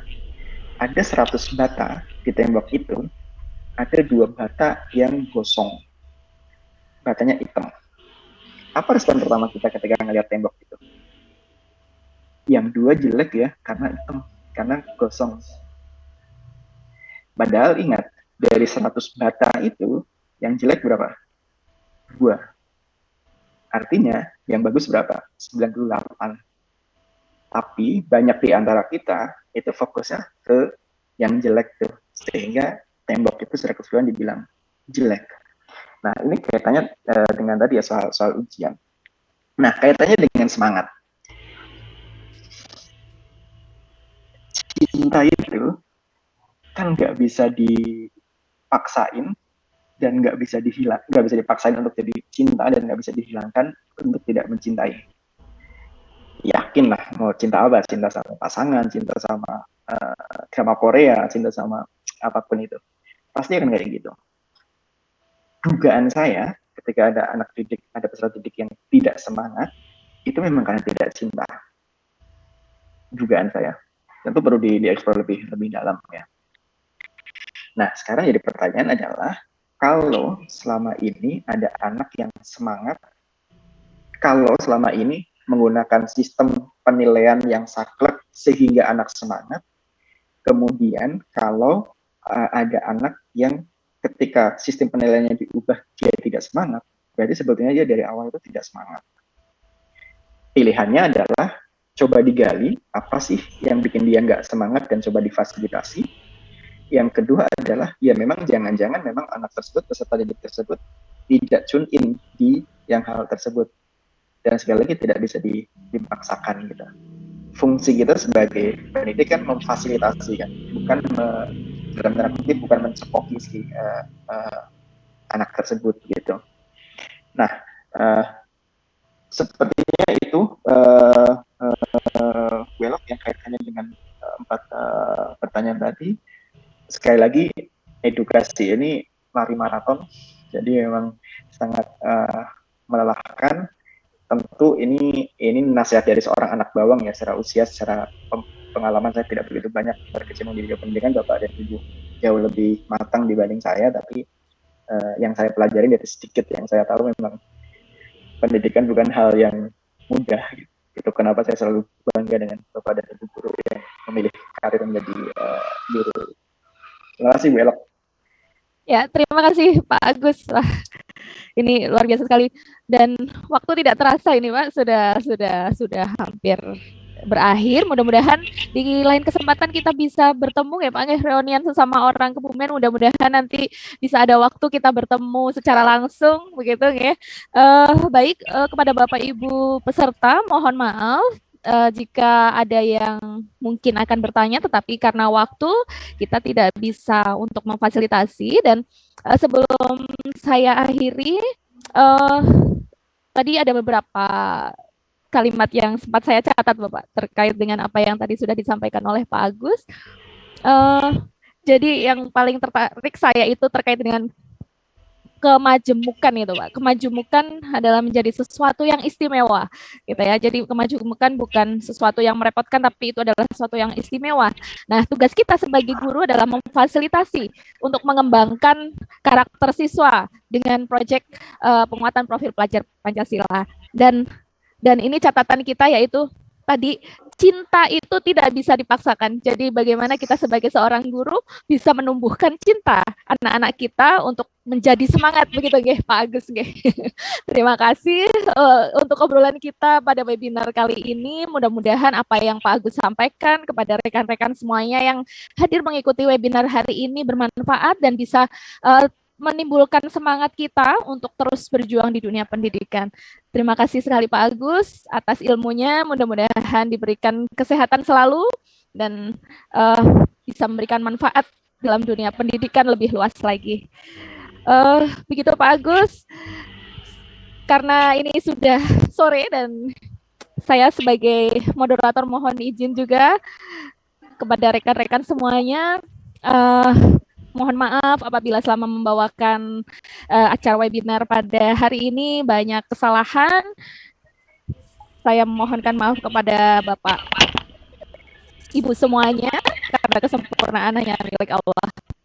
ada 100 bata di tembok itu, ada 2 bata yang gosong, batanya hitam. Apa respon pertama kita ketika melihat tembok itu? Yang 2 jelek ya, karena hitam, karena gosong. Padahal ingat, dari 100 bata itu, yang jelek berapa? 2. Artinya yang bagus berapa? 98. Tapi banyak di antara kita itu fokusnya ke yang jelek tuh, sehingga tembok itu secara keseluruhan dibilang jelek. Nah, ini kaitannya dengan tadi ya soal ujian. Nah, kaitannya dengan semangat. Cinta itu kan nggak bisa dipaksain dan nggak bisa dipaksain untuk jadi cinta, dan nggak bisa dihilangkan untuk tidak mencintai. Yakin lah, mau cinta apa? Cinta sama pasangan, cinta sama drama Korea, cinta sama apapun itu, pasti akan kayak gitu. Dugaan saya, ketika ada peserta didik yang tidak semangat, itu memang karena tidak cinta. Dugaan saya. Tentu perlu dieksplor lebih dalam ya. Nah, sekarang jadi pertanyaan adalah, kalau selama ini ada anak yang semangat, kalau selama ini menggunakan sistem penilaian yang saklek sehingga anak semangat, kemudian kalau ada anak yang ketika sistem penilaiannya diubah dia tidak semangat, berarti sebetulnya dia dari awal itu tidak semangat. Pilihannya adalah coba digali apa sih yang bikin dia nggak semangat dan coba difasilitasi. Yang kedua adalah, ya memang jangan-jangan memang anak tersebut, peserta didik tersebut tidak tune in di yang hal tersebut. Dan sekali lagi tidak bisa dipaksakan gitu. Fungsi kita sebagai pendidik kan memfasilitasi kan, bukan dalam tanda kutip bukan mencekoki si anak tersebut gitu. Nah, sepertinya itu Welok yang kaitannya dengan 4 pertanyaan tadi. Sekali lagi, edukasi ini lari maraton, jadi memang sangat melelahkan. Tentu ini nasihat dari seorang anak bawang ya, secara usia, secara pengalaman saya tidak begitu banyak berkecimpung di dunia pendidikan. Bapak dan Ibu jauh lebih matang dibanding saya, tapi yang saya pelajari dari sedikit yang saya tahu, memang pendidikan bukan hal yang mudah. Itu kenapa saya selalu bangga dengan Bapak dan Ibu guru yang memilih karir menjadi guru. Terima kasih Bu Elok. Ya, terima kasih Pak Agus. Wah, ini luar biasa sekali. Dan waktu tidak terasa ini Pak, sudah hampir berakhir. Mudah-mudahan di lain kesempatan kita bisa bertemu ya Pak, reunian sesama orang Kebumen. Mudah-mudahan nanti bisa ada waktu kita bertemu secara langsung begitu ya. Baik, kepada Bapak Ibu peserta mohon maaf jika ada yang mungkin akan bertanya, tetapi karena waktu kita tidak bisa untuk memfasilitasi. Dan sebelum saya akhiri, tadi ada beberapa kalimat yang sempat saya catat Bapak terkait dengan apa yang tadi sudah disampaikan oleh Pak Agus. Jadi yang paling tertarik saya itu terkait dengan kemajemukan itu Pak. Kemajemukan adalah menjadi sesuatu yang istimewa gitu ya. Jadi kemajemukan bukan sesuatu yang merepotkan, tapi itu adalah sesuatu yang istimewa. Nah, tugas kita sebagai guru adalah memfasilitasi untuk mengembangkan karakter siswa dengan proyek penguatan profil pelajar Pancasila. Dan ini catatan kita yaitu tadi, cinta itu tidak bisa dipaksakan. Jadi bagaimana kita sebagai seorang guru bisa menumbuhkan cinta anak-anak kita untuk menjadi semangat begitu nggih Pak Agus nggih. Terima kasih untuk obrolan kita pada webinar kali ini. Mudah-mudahan apa yang Pak Agus sampaikan kepada rekan-rekan semuanya yang hadir mengikuti webinar hari ini bermanfaat dan bisa menimbulkan semangat kita untuk terus berjuang di dunia pendidikan. Terima kasih sekali Pak Agus atas ilmunya, mudah-mudahan diberikan kesehatan selalu dan bisa memberikan manfaat dalam dunia pendidikan lebih luas lagi. Begitu Pak Agus, karena ini sudah sore dan saya sebagai moderator mohon izin juga kepada rekan-rekan semuanya, mohon maaf apabila selama membawakan acara webinar pada hari ini banyak kesalahan. Saya mohonkan maaf kepada Bapak, Ibu semuanya, karena kesempurnaan hanya milik Allah.